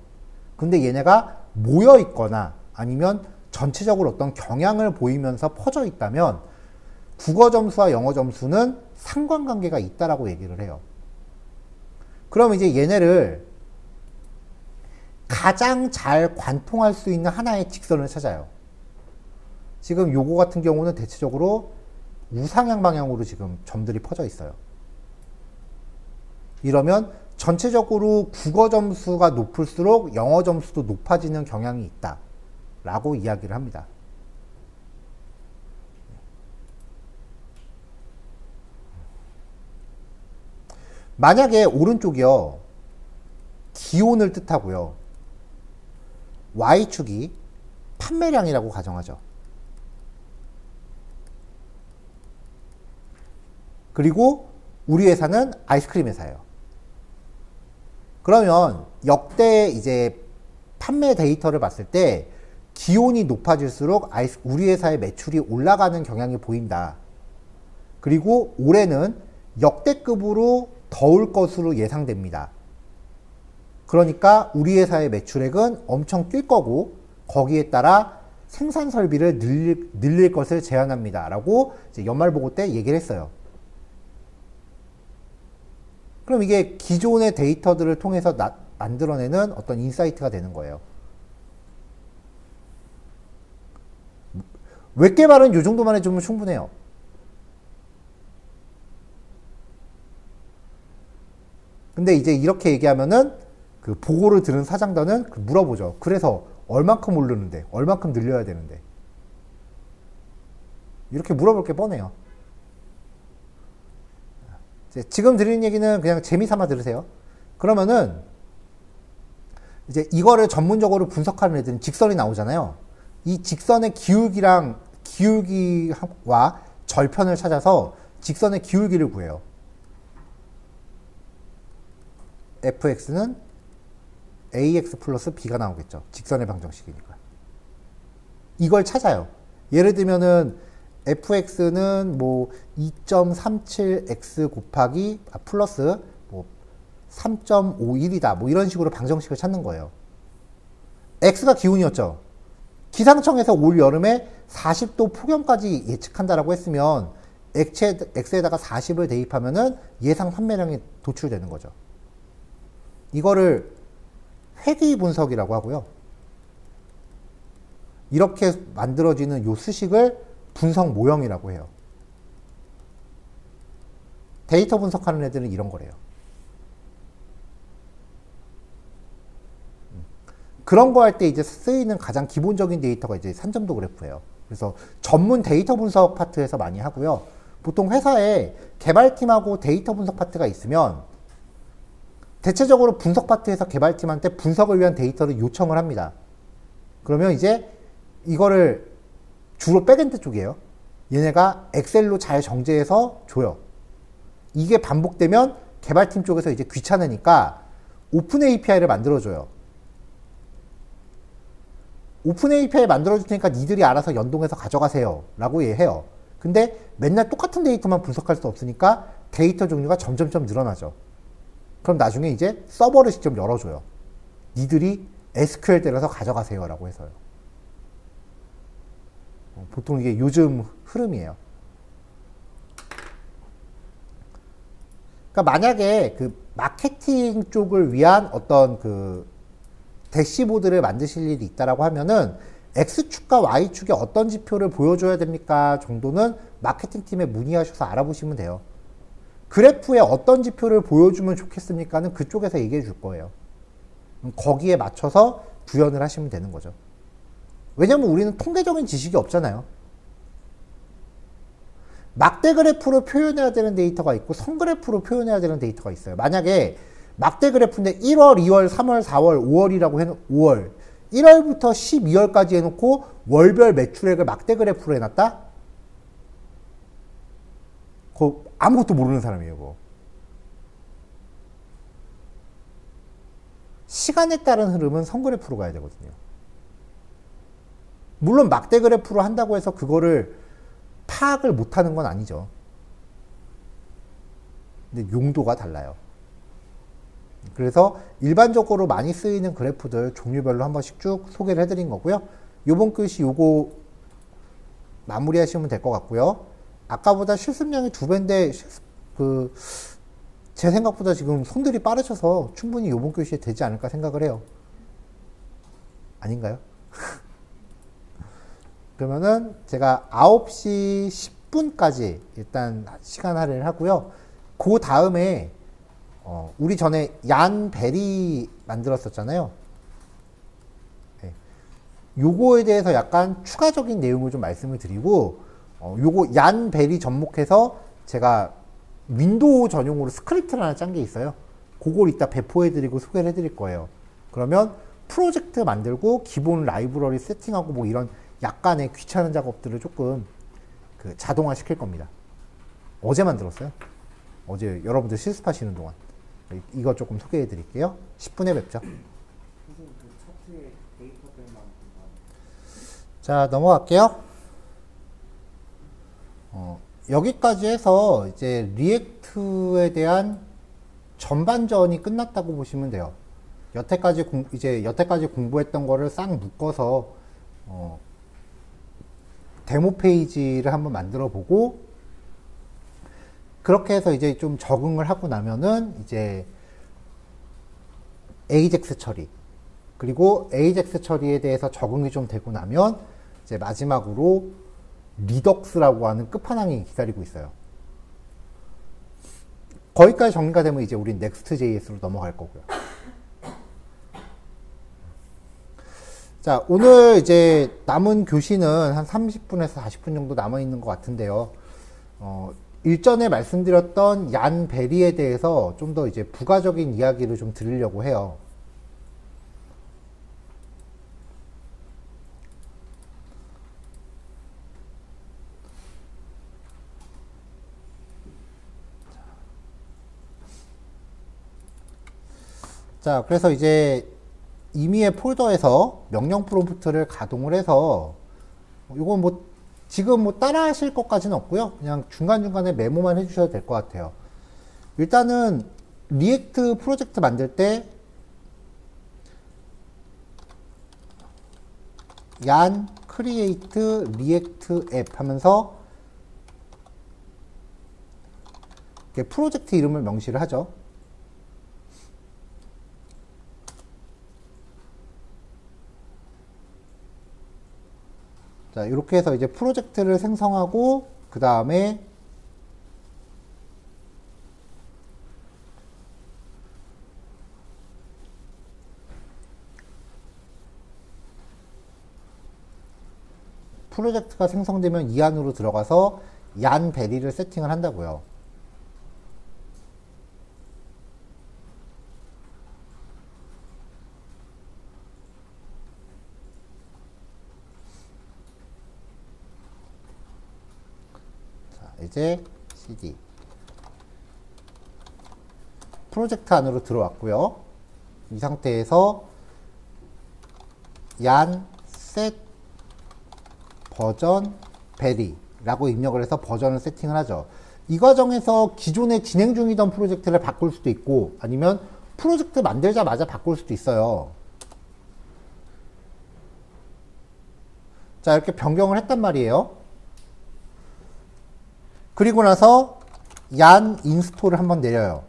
근데 얘네가 모여 있거나 아니면 전체적으로 어떤 경향을 보이면서 퍼져 있다면 국어 점수와 영어 점수는 상관관계가 있다라고 얘기를 해요. 그럼 이제 얘네를 가장 잘 관통할 수 있는 하나의 직선을 찾아요. 지금 요거 같은 경우는 대체적으로 우상향 방향으로 지금 점들이 퍼져 있어요. 이러면 전체적으로 국어 점수가 높을수록 영어 점수도 높아지는 경향이 있다 라고 이야기를 합니다. 만약에 오른쪽이요, 기온을 뜻하고요, Y축이 판매량이라고 가정하죠. 그리고 우리 회사는 아이스크림 회사예요. 그러면 역대 이제 판매 데이터를 봤을 때 기온이 높아질수록 우리 회사의 매출이 올라가는 경향이 보인다. 그리고 올해는 역대급으로 더울 것으로 예상됩니다. 그러니까 우리 회사의 매출액은 엄청 뛸 거고 거기에 따라 생산 설비를 늘릴 것을 제안합니다. 라고 이제 연말보고 때 얘기를 했어요. 그럼 이게 기존의 데이터들을 통해서 만들어내는 어떤 인사이트가 되는 거예요. 웹개발은 이 정도만 해주면 충분해요. 근데 이제 이렇게 얘기하면은 그 보고를 들은 사장단은 물어보죠. 그래서 얼만큼 오르는데, 얼만큼 늘려야 되는데. 이렇게 물어볼 게 뻔해요. 지금 드리는 얘기는 그냥 재미삼아 들으세요. 그러면은 이제 이거를 전문적으로 분석하는 애들은 직선이 나오잖아요. 이 직선의 기울기와 절편을 찾아서 직선의 기울기를 구해요. fx는 ax 플러스 b가 나오겠죠. 직선의 방정식이니까. 이걸 찾아요. 예를 들면은 fx는 뭐 2.37x 곱하기 플러스 뭐 3.51이다. 뭐 이런 식으로 방정식을 찾는 거예요. x가 기온이었죠. 기상청에서 올 여름에 40도 폭염까지 예측한다라고 했으면 x에다가 40을 대입하면은 예상 판매량이 도출되는 거죠. 이거를 회귀 분석이라고 하고요. 이렇게 만들어지는 요 수식을 분석 모형이라고 해요. 데이터 분석하는 애들은 이런 거래요. 그런 거 할 때 이제 쓰이는 가장 기본적인 데이터가 이제 산점도 그래프예요. 그래서 전문 데이터 분석 파트에서 많이 하고요. 보통 회사에 개발팀하고 데이터 분석 파트가 있으면 대체적으로 분석 파트에서 개발팀한테 분석을 위한 데이터를 요청을 합니다. 그러면 이제 이거를 주로 백엔드 쪽이에요. 얘네가 엑셀로 잘 정제해서 줘요. 이게 반복되면 개발팀 쪽에서 이제 귀찮으니까 오픈 API를 만들어줘요. 오픈 API 만들어줄 테니까 니들이 알아서 연동해서 가져가세요 라고 해요. 근데 맨날 똑같은 데이터만 분석할 수 없으니까 데이터 종류가 점점점 늘어나죠. 그럼 나중에 이제 서버를 직접 열어줘요. 니들이 SQL 때려서 가져가세요 라고 해서요. 보통 이게 요즘 흐름이에요. 그러니까 만약에 그 마케팅 쪽을 위한 어떤 그 대시보드를 만드실 일이 있다라고 하면은 X축과 Y축에 어떤 지표를 보여줘야 됩니까 정도는 마케팅 팀에 문의하셔서 알아보시면 돼요. 그래프에 어떤 지표를 보여주면 좋겠습니까는 그쪽에서 얘기해 줄 거예요. 거기에 맞춰서 구현을 하시면 되는 거죠. 왜냐면 우리는 통계적인 지식이 없잖아요. 막대 그래프로 표현해야 되는 데이터가 있고 선 그래프로 표현해야 되는 데이터가 있어요. 만약에 막대 그래프인데 1월, 2월, 3월, 4월, 5월이라고 해놓고 5월 1월부터 12월까지 해놓고 월별 매출액을 막대 그래프로 해놨다? 그거 아무것도 모르는 사람이에요. 그거. 시간에 따른 흐름은 선 그래프로 가야 되거든요. 물론 막대 그래프로 한다고 해서 그거를 파악을 못하는 건 아니죠. 근데 용도가 달라요. 그래서 일반적으로 많이 쓰이는 그래프들 종류별로 한 번씩 쭉 소개를 해드린 거고요. 요번 글씨 요거 마무리 하시면 될 것 같고요. 아까보다 실습량이 2배인데 제 생각보다 지금 손들이 빠르셔서 충분히 요번 글씨에 되지 않을까 생각을 해요. 아닌가요? 그러면은 제가 9시 10분까지 일단 시간 할애를 하고요. 그 다음에 우리 전에 얀 베리 만들었었잖아요. 네. 요거에 대해서 약간 추가적인 내용을 좀 말씀을 드리고 요거 얀 베리 접목해서 제가 윈도우 전용으로 스크립트를 하나 짠 게 있어요. 그걸 이따 배포해 드리고 소개를 해 드릴 거예요. 그러면 프로젝트 만들고 기본 라이브러리 세팅하고 뭐 이런 약간의 귀찮은 작업들을 조금 자동화 시킬 겁니다. 어제 만들었어요. 어제 여러분들 실습하시는 동안. 이거 조금 소개해 드릴게요. 10분에 뵙죠. 자, 넘어갈게요. 여기까지 해서 이제 리액트에 대한 전반전이 끝났다고 보시면 돼요. 여태까지 공부했던 거를 싹 묶어서 데모 페이지를 한번 만들어 보고 그렇게 해서 이제 좀 적응을 하고 나면은 이제 AJAX 처리 그리고 AJAX 처리에 대해서 적응이 좀 되고 나면 이제 마지막으로 리덕스라고 하는 끝판왕이 기다리고 있어요. 거기까지 정리가 되면 이제 우린 Next.js로 넘어갈 거고요. 자, 오늘 이제 남은 교시는 한 30분에서 40분 정도 남아있는 것 같은데요. 일전에 말씀드렸던 얀 베리에 대해서 좀 더 이제 부가적인 이야기를 좀 드리려고 해요. 자, 그래서 이제 임의의 폴더에서 명령 프롬프트를 가동을 해서 이건 뭐 지금 뭐 따라 하실 것까지는 없고요. 그냥 중간중간에 메모만 해주셔도 될 것 같아요. 일단은 리액트 프로젝트 만들 때 얀 크리에이트 리액트 앱 하면서 프로젝트 이름을 명시를 하죠. 자, 이렇게 해서 이제 프로젝트를 생성하고, 그 다음에 프로젝트가 생성되면 이 안으로 들어가서 얀 베리를 세팅을 한다고요. 자, 이제 cd 프로젝트 안으로 들어왔고요. 이 상태에서 얀 set 버전 베리라고 입력을 해서 버전을 세팅을 하죠. 이 과정에서 기존에 진행 중이던 프로젝트를 바꿀 수도 있고 아니면 프로젝트 만들자마자 바꿀 수도 있어요. 자, 이렇게 변경을 했단 말이에요. 그리고 나서 얀 인스톨을 한번 내려요.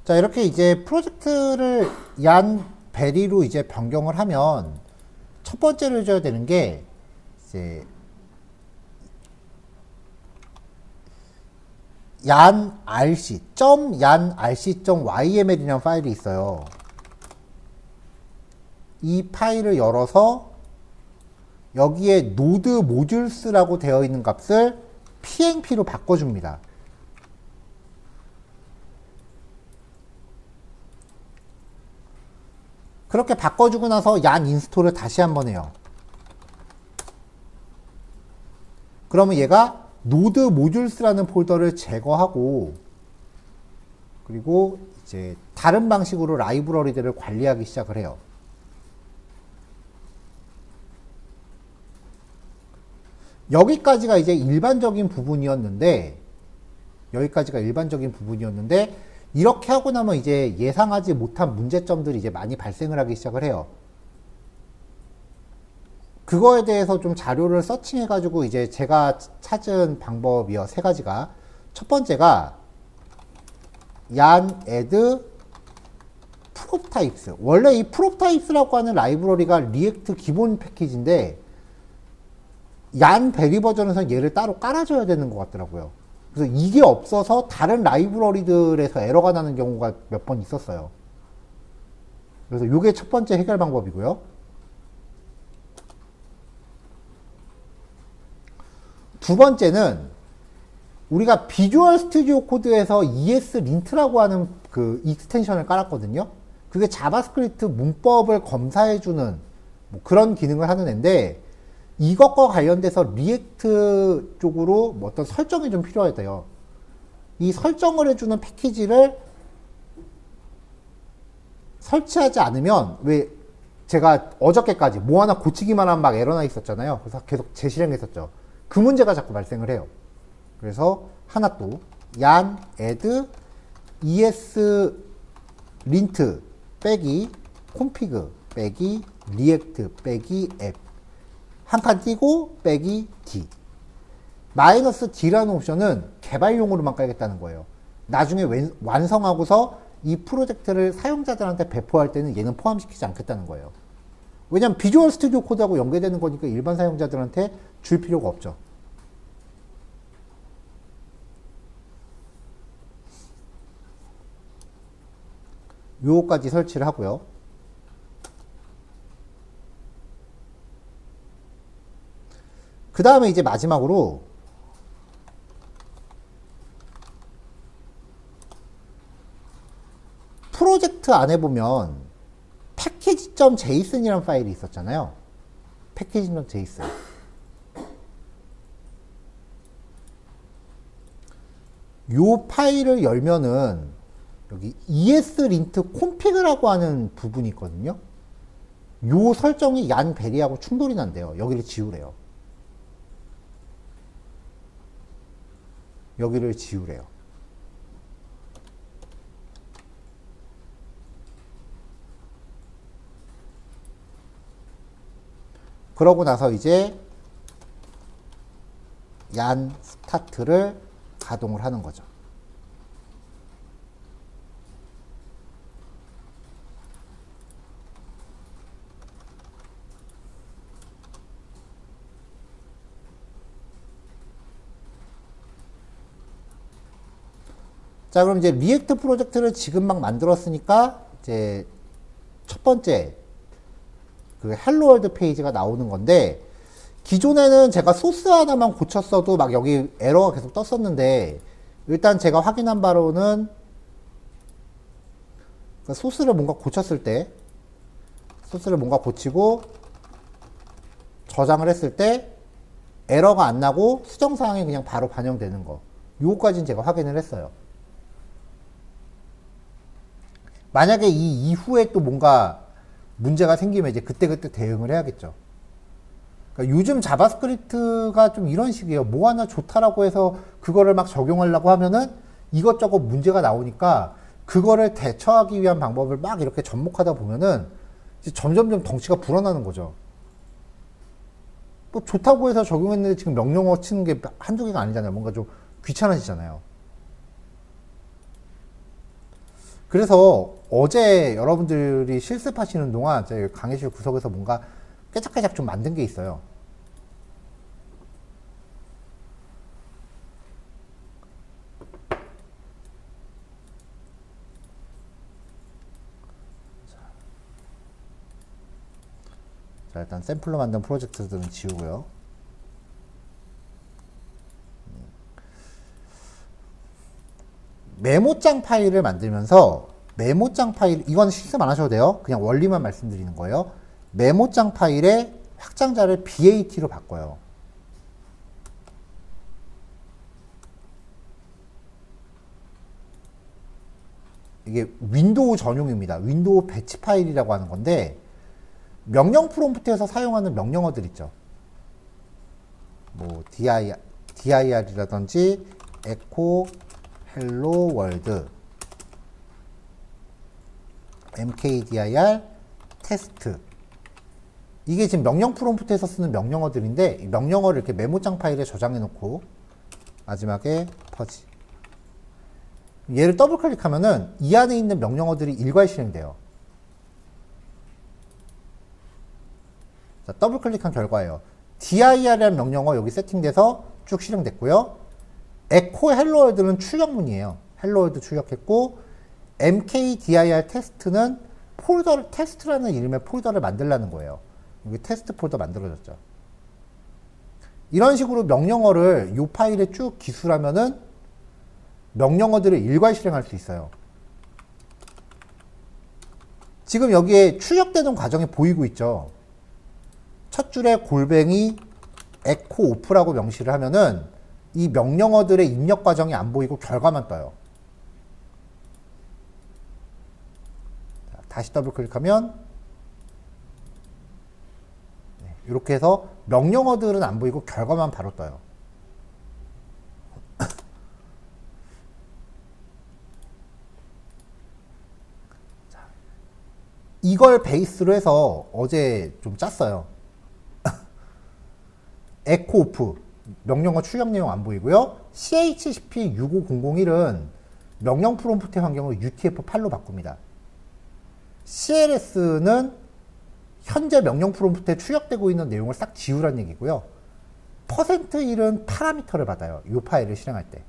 자, 이렇게 이제 프로젝트를 얀 베리로 이제 변경을 하면 첫 번째로 해줘야 되는 게 이제 얀 rc .얀 rc.yml이라는 파일이 있어요. 이 파일을 열어서 여기에 노드 모듈스라고 되어 있는 값을 pngp로 바꿔줍니다. 그렇게 바꿔주고 나서 얀 인스톨을 다시 한번 해요. 그러면 얘가 노드 모듈스라는 폴더를 제거하고 그리고 이제 다른 방식으로 라이브러리들을 관리하기 시작을 해요. 여기까지가 이제 일반적인 부분이었는데 이렇게 하고 나면 이제 예상하지 못한 문제점들이 이제 많이 발생을 하기 시작을 해요. 그거에 대해서 좀 자료를 서칭해가지고 이제 제가 찾은 방법이요. 세 가지가. 첫 번째가 얀 add prop types. 원래 이 prop types라고 하는 라이브러리가 리액트 기본 패키지인데 얀 베리 버전에서 얘를 따로 깔아줘야 되는 것 같더라고요. 그래서 이게 없어서 다른 라이브러리들에서 에러가 나는 경우가 몇 번 있었어요. 그래서 이게 첫 번째 해결 방법이고요. 두 번째는 우리가 비주얼 스튜디오 코드에서 ESLint라고 하는 그 익스텐션을 깔았거든요. 그게 자바스크립트 문법을 검사해주는 뭐 그런 기능을 하는 앤데 이것과 관련돼서 리액트 쪽으로 뭐 어떤 설정이 좀 필요하대요. 이 설정을 해주는 패키지를 설치하지 않으면 왜 제가 어저께까지 뭐 하나 고치기만 하면 막 에러나 있었잖아요. 그래서 계속 재실행했었죠. 그 문제가 자꾸 발생을 해요. 그래서 하나 또 얀 add ESLint 빼기 config 빼기 react 빼기 app 한 칸 띄고 빼기 D 마이너스 D라는 옵션은 개발용으로만 깔겠다는 거예요. 나중에 완성하고서 이 프로젝트를 사용자들한테 배포할 때는 얘는 포함시키지 않겠다는 거예요. 왜냐면 비주얼 스튜디오 코드하고 연계되는 거니까 일반 사용자들한테 줄 필요가 없죠. 요거까지 설치를 하고요. 그 다음에 이제 마지막으로 프로젝트 안에 보면 package.json이라는 파일이 있었잖아요. package.json. 요 파일을 열면은 여기 ESLint config라고 하는 부분이 있거든요. 요 설정이 얀 베리하고 충돌이 난대요. 여기를 지우래요. 여기를 지우래요. 그러고 나서 이제 얀 스타트를 가동을 하는 거죠. 자, 그럼 이제 리액트 프로젝트를 지금 막 만들었으니까 이제 첫 번째 그 헬로 월드 페이지가 나오는 건데, 기존에는 제가 소스 하나만 고쳤어도 막 여기 에러가 계속 떴었는데, 일단 제가 확인한 바로는 그 소스를 뭔가 고쳤을 때, 소스를 뭔가 고치고 저장을 했을 때 에러가 안 나고 수정사항이 그냥 바로 반영되는 거, 요거까지는 제가 확인을 했어요. 만약에 이 이후에 또 뭔가 문제가 생기면 이제 그때그때 대응을 해야겠죠. 그러니까 요즘 자바스크립트가 좀 이런 식이에요. 뭐 하나 좋다라고 해서 그거를 막 적용하려고 하면은 이것저것 문제가 나오니까 그거를 대처하기 위한 방법을 막 이렇게 접목하다 보면은 이제 점점점 덩치가 불어나는 거죠. 뭐 좋다고 해서 적용했는데 지금 명령어 치는 게 한두 개가 아니잖아요. 뭔가 좀 귀찮아지잖아요. 그래서 어제 여러분들이 실습하시는 동안 제 강의실 구석에서 뭔가 깨작깨작 좀 만든 게 있어요. 자, 일단 샘플로 만든 프로젝트들은 지우고요. 메모장 파일을 만들면서 메모장 파일, 이건 실습 안 하셔도 돼요. 그냥 원리만 말씀드리는 거예요. 메모장 파일의 확장자를 BAT로 바꿔요. 이게 윈도우 전용입니다. 윈도우 배치 파일이라고 하는 건데, 명령 프롬프트에서 사용하는 명령어들 있죠. 뭐 dir이라든지 echo hello world, mkdir 테스트, 이게 지금 명령 프롬프트에서 쓰는 명령어들인데, 이 명령어를 이렇게 메모장 파일에 저장해 놓고 마지막에 퍼지, 얘를 더블 클릭하면은 이 안에 있는 명령어들이 일괄 실행돼요. 자, 더블 클릭한 결과예요. dir이라는 명령어 여기 세팅돼서 쭉 실행됐고요. echo hello world는 출력문이에요. hello world 출력했고, mkdir 테스트는 폴더를, 테스트라는 이름의 폴더를 만들라는 거예요. 여기 테스트 폴더 만들어졌죠. 이런 식으로 명령어를 이 파일에 쭉 기술하면은 명령어들을 일괄 실행할 수 있어요. 지금 여기에 출력되는 과정이 보이고 있죠. 첫 줄에 골뱅이 echo off라고 명시를 하면은 이 명령어들의 입력 과정이 안 보이고 결과만 떠요. 자, 다시 더블 클릭하면 이렇게 해서 명령어들은 안 보이고 결과만 바로 떠요. 자, 이걸 베이스로 해서 어제 좀 짰어요. echo off, 명령어 출력 내용 안 보이고요. chcp65001은 명령 프롬프트 환경을 UTF-8로 바꿉니다. CLS는 현재 명령 프롬프트에 출력되고 있는 내용을 싹 지우라는 얘기고요. %1은 파라미터를 받아요. 이 파일을 실행할 때.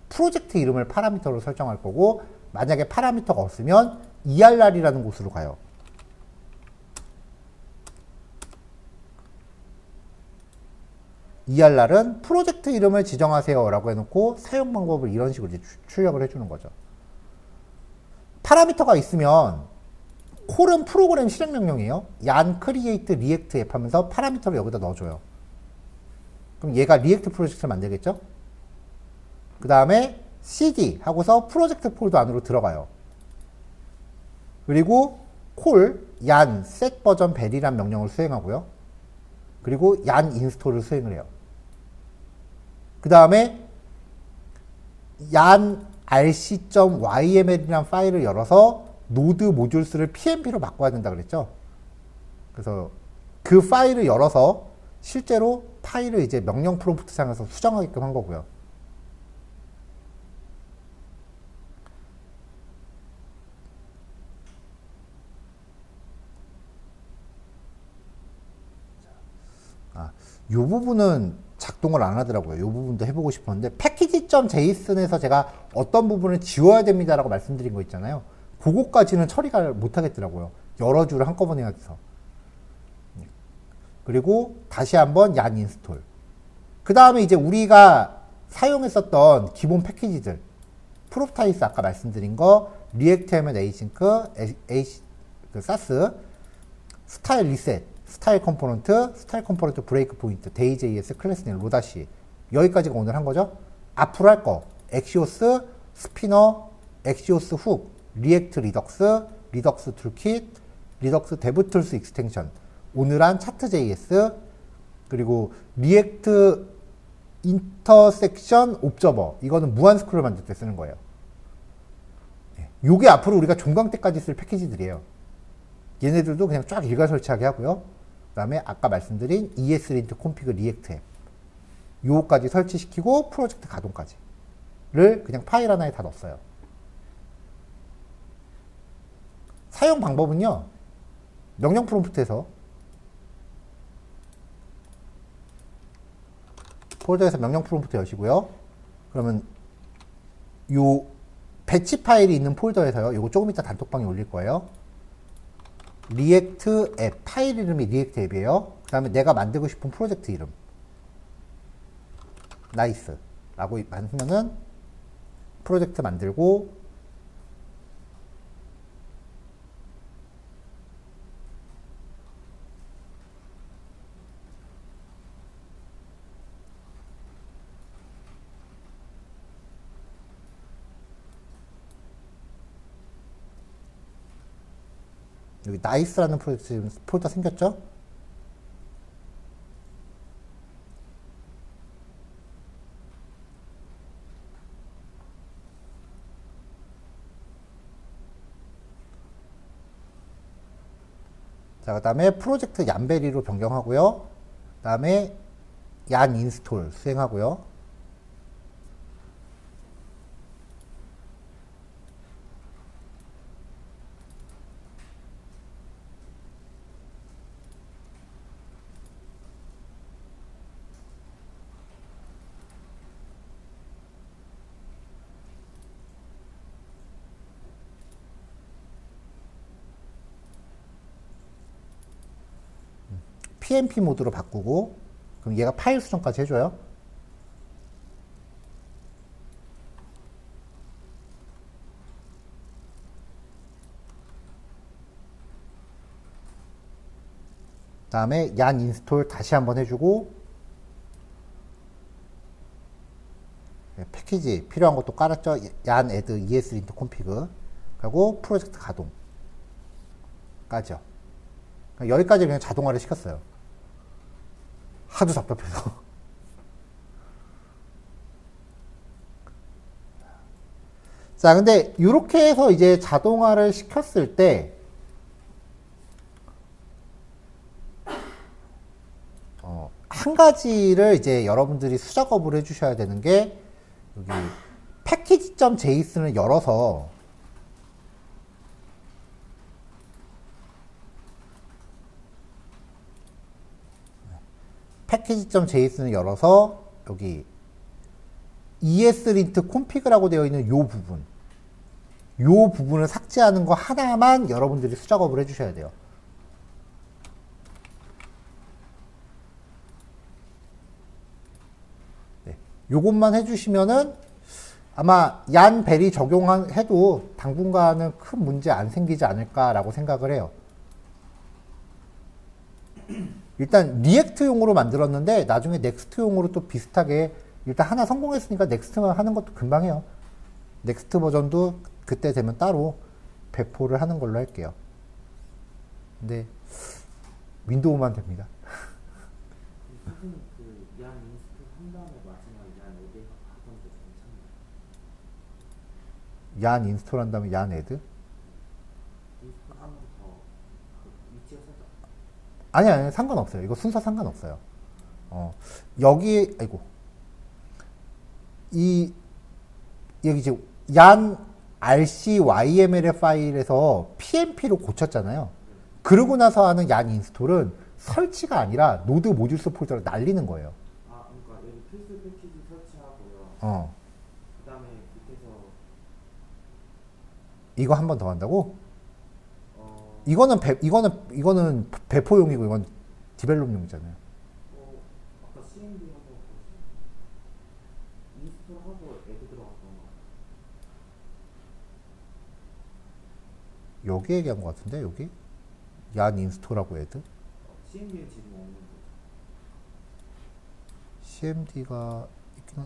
프로젝트 이름을 파라미터로 설정할 거고, 만약에 파라미터가 없으면 ERR이라는 곳으로 가요. ERR은 프로젝트 이름을 지정하세요 라고 해놓고 사용 방법을 이런 식으로 이제 출력을 해주는 거죠. 파라미터가 있으면 콜은 프로그램 실행 명령이에요. yan create react app 하면서 파라미터를 여기다 넣어줘요. 그럼 얘가 리액트 프로젝트를 만들겠죠? 그 다음에 cd 하고서 프로젝트 폴더 안으로 들어가요. 그리고 콜 yan set 버전 벨이란 명령을 수행하고요. 그리고 yan 인스톨을 수행을 해요. 그 다음에 yan rc.yml이라는 파일을 열어서 노드 모듈스를 pmb로 바꿔야 된다 그랬죠. 그래서 그 파일을 열어서 실제로 파일을 이제 명령 프롬프트 상에서 수정하게끔 한 거고요. 이 부분은 작동을 안 하더라고요. 이 부분도 해보고 싶었는데 패키지.json에서 제가 어떤 부분을 지워야 됩니다라고 말씀드린 거 있잖아요. 그거까지는 처리가 못 하겠더라고요. 여러 줄을 한꺼번에 해야 돼서. 그리고 다시 한번 yan 인스톨. 그 다음에 이제 우리가 사용했었던 기본 패키지들 프로타이스 아까 말씀드린 거 리액트ML 에이싱크, 사스, 스타일 리셋, 스타일 컴포넌트 브레이크 포인트, 데이.js, 클래스넷, 로다시 여기까지가 오늘 한 거죠. 앞으로 할 거 엑시오스, 스피너, 엑시오스 훅, 리액트 리덕스, 리덕스 툴킷, 리덕스 데브툴스 익스텐션, 오늘 한 차트.js, 그리고 리액트 인터섹션 옵저버, 이거는 무한 스크롤 만들 때 쓰는 거예요. 요게 앞으로 우리가 종강 때까지 쓸 패키지들이에요. 얘네들도 그냥 쫙 일괄 설치하게 하고요. 그 다음에 아까 말씀드린 ESLint config 리액트 앱 요거까지 설치시키고 프로젝트 가동까지를 그냥 파일 하나에 다 넣었어요. 사용 방법은요. 명령 프롬프트에서 폴더에서 명령 프롬프트 여시고요. 그러면 요 배치 파일이 있는 폴더에서요. 요거 조금 이따 단톡방에 올릴 거예요. 리액트 앱, 파일 이름이 리액트 앱이에요. 그 다음에 내가 만들고 싶은 프로젝트 이름 나이스 라고 하면은 프로젝트 만들고 여기 나이스라는 프로젝트 폴더 생겼죠? 자, 그 다음에 프로젝트 얀베리로 변경하고요. 그 다음에 얀 인스톨 수행하고요. PMP 모드로 바꾸고 그럼 얘가 파일 수정까지 해줘요. 그 다음에 yan 인스톨 다시 한번 해주고 패키지 필요한 것도 깔았죠. yan add ESLint config 하고 프로젝트 가동 까죠. 여기까지 그냥 자동화를 시켰어요. 하도 답답해서. 자, 근데 이렇게 해서 이제 자동화를 시켰을 때 한 가지를 이제 여러분들이 수작업을 해주셔야 되는 게 여기 패키지.json을 열어서 패키지.json을 열어서 여기 ESLint config라고 되어 있는 요 부분을 삭제하는 거 하나만 여러분들이 수작업을 해주셔야 돼요. 네, 요것만 해주시면은 아마 얀 벨이 적용해도 당분간은 큰 문제 안 생기지 않을까라고 생각을 해요. 일단 리액트용으로 만들었는데 나중에 넥스트용으로 또 비슷하게 일단 하나 성공했으니까 넥스트만 하는 것도 금방 해요. 넥스트 버전도 그때 되면 따로 배포를 하는 걸로 할게요. 근데 윈도우만 됩니다. 선생님 그얀 인스톨 한 다음에 마지막에 얀 에드 하던데 괜찮나요? 얀 인스톨 한 다음에 얀 애드? 인스톨 하면서 그 위치가 살짝 아니 상관없어요. 이거 순서 상관없어요. 여기 아이고 여기 이제 얀 RCYML의 파일에서 PMP로 고쳤잖아요. 그러고 나서 하는 얀 인스톨은 설치가 아니라 노드 모듈스 폴더를 날리는 거예요. 아 그러니까 여기 필수 패키지 설치하고요. 그 다음에 밑에서 이거 한 번 더 한다고? 이거는 배포용이고 이건 디벨롭용이잖아요. 아까 CMD 하고 인스톨 하고 애드 들어갔던 거. 여기 얘기한 것 같은데 여기 얀 인스톨하고 애드? CMD는 지금 없는 거죠. CMD가 있긴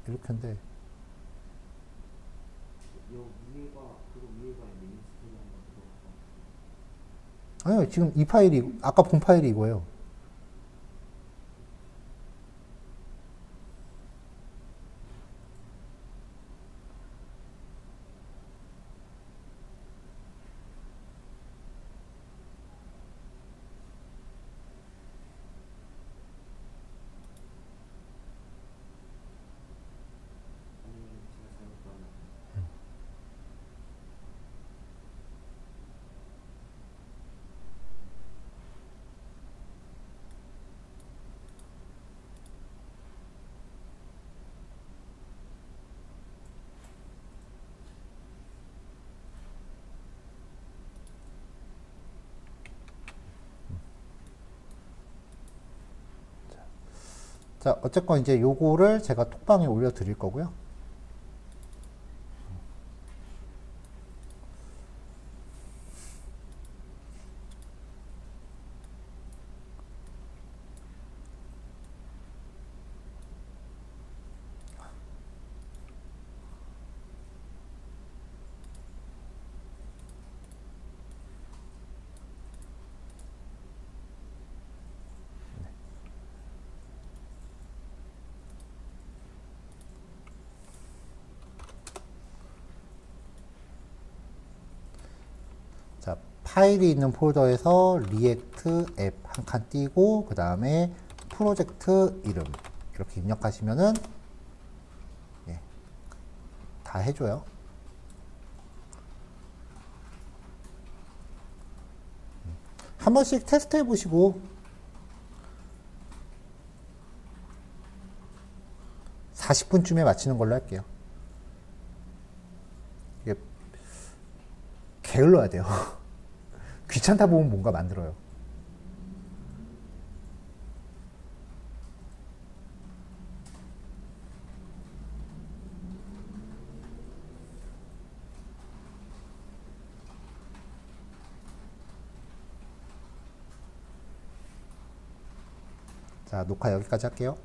이렇게인데 요 위에가 그거 위에가 있는 인스톨이 한번 들어갔던 거. 아니요 지금 이 파일이 아까 본 파일이 이거예요. 아니면 제가 잘못 봤나? 자 어쨌건 이제 요거를 제가 톡방에 올려 드릴 거고요. 자, 파일이 있는 폴더에서 리액트 앱 한 칸 띄고 그 다음에 프로젝트 이름 이렇게 입력하시면은 예, 다 해줘요. 한 번씩 테스트 해보시고 40분쯤에 마치는 걸로 할게요. 이게 게을러야 돼요. 귀찮다 보면 뭔가 만들어요. 자, 녹화 여기까지 할게요.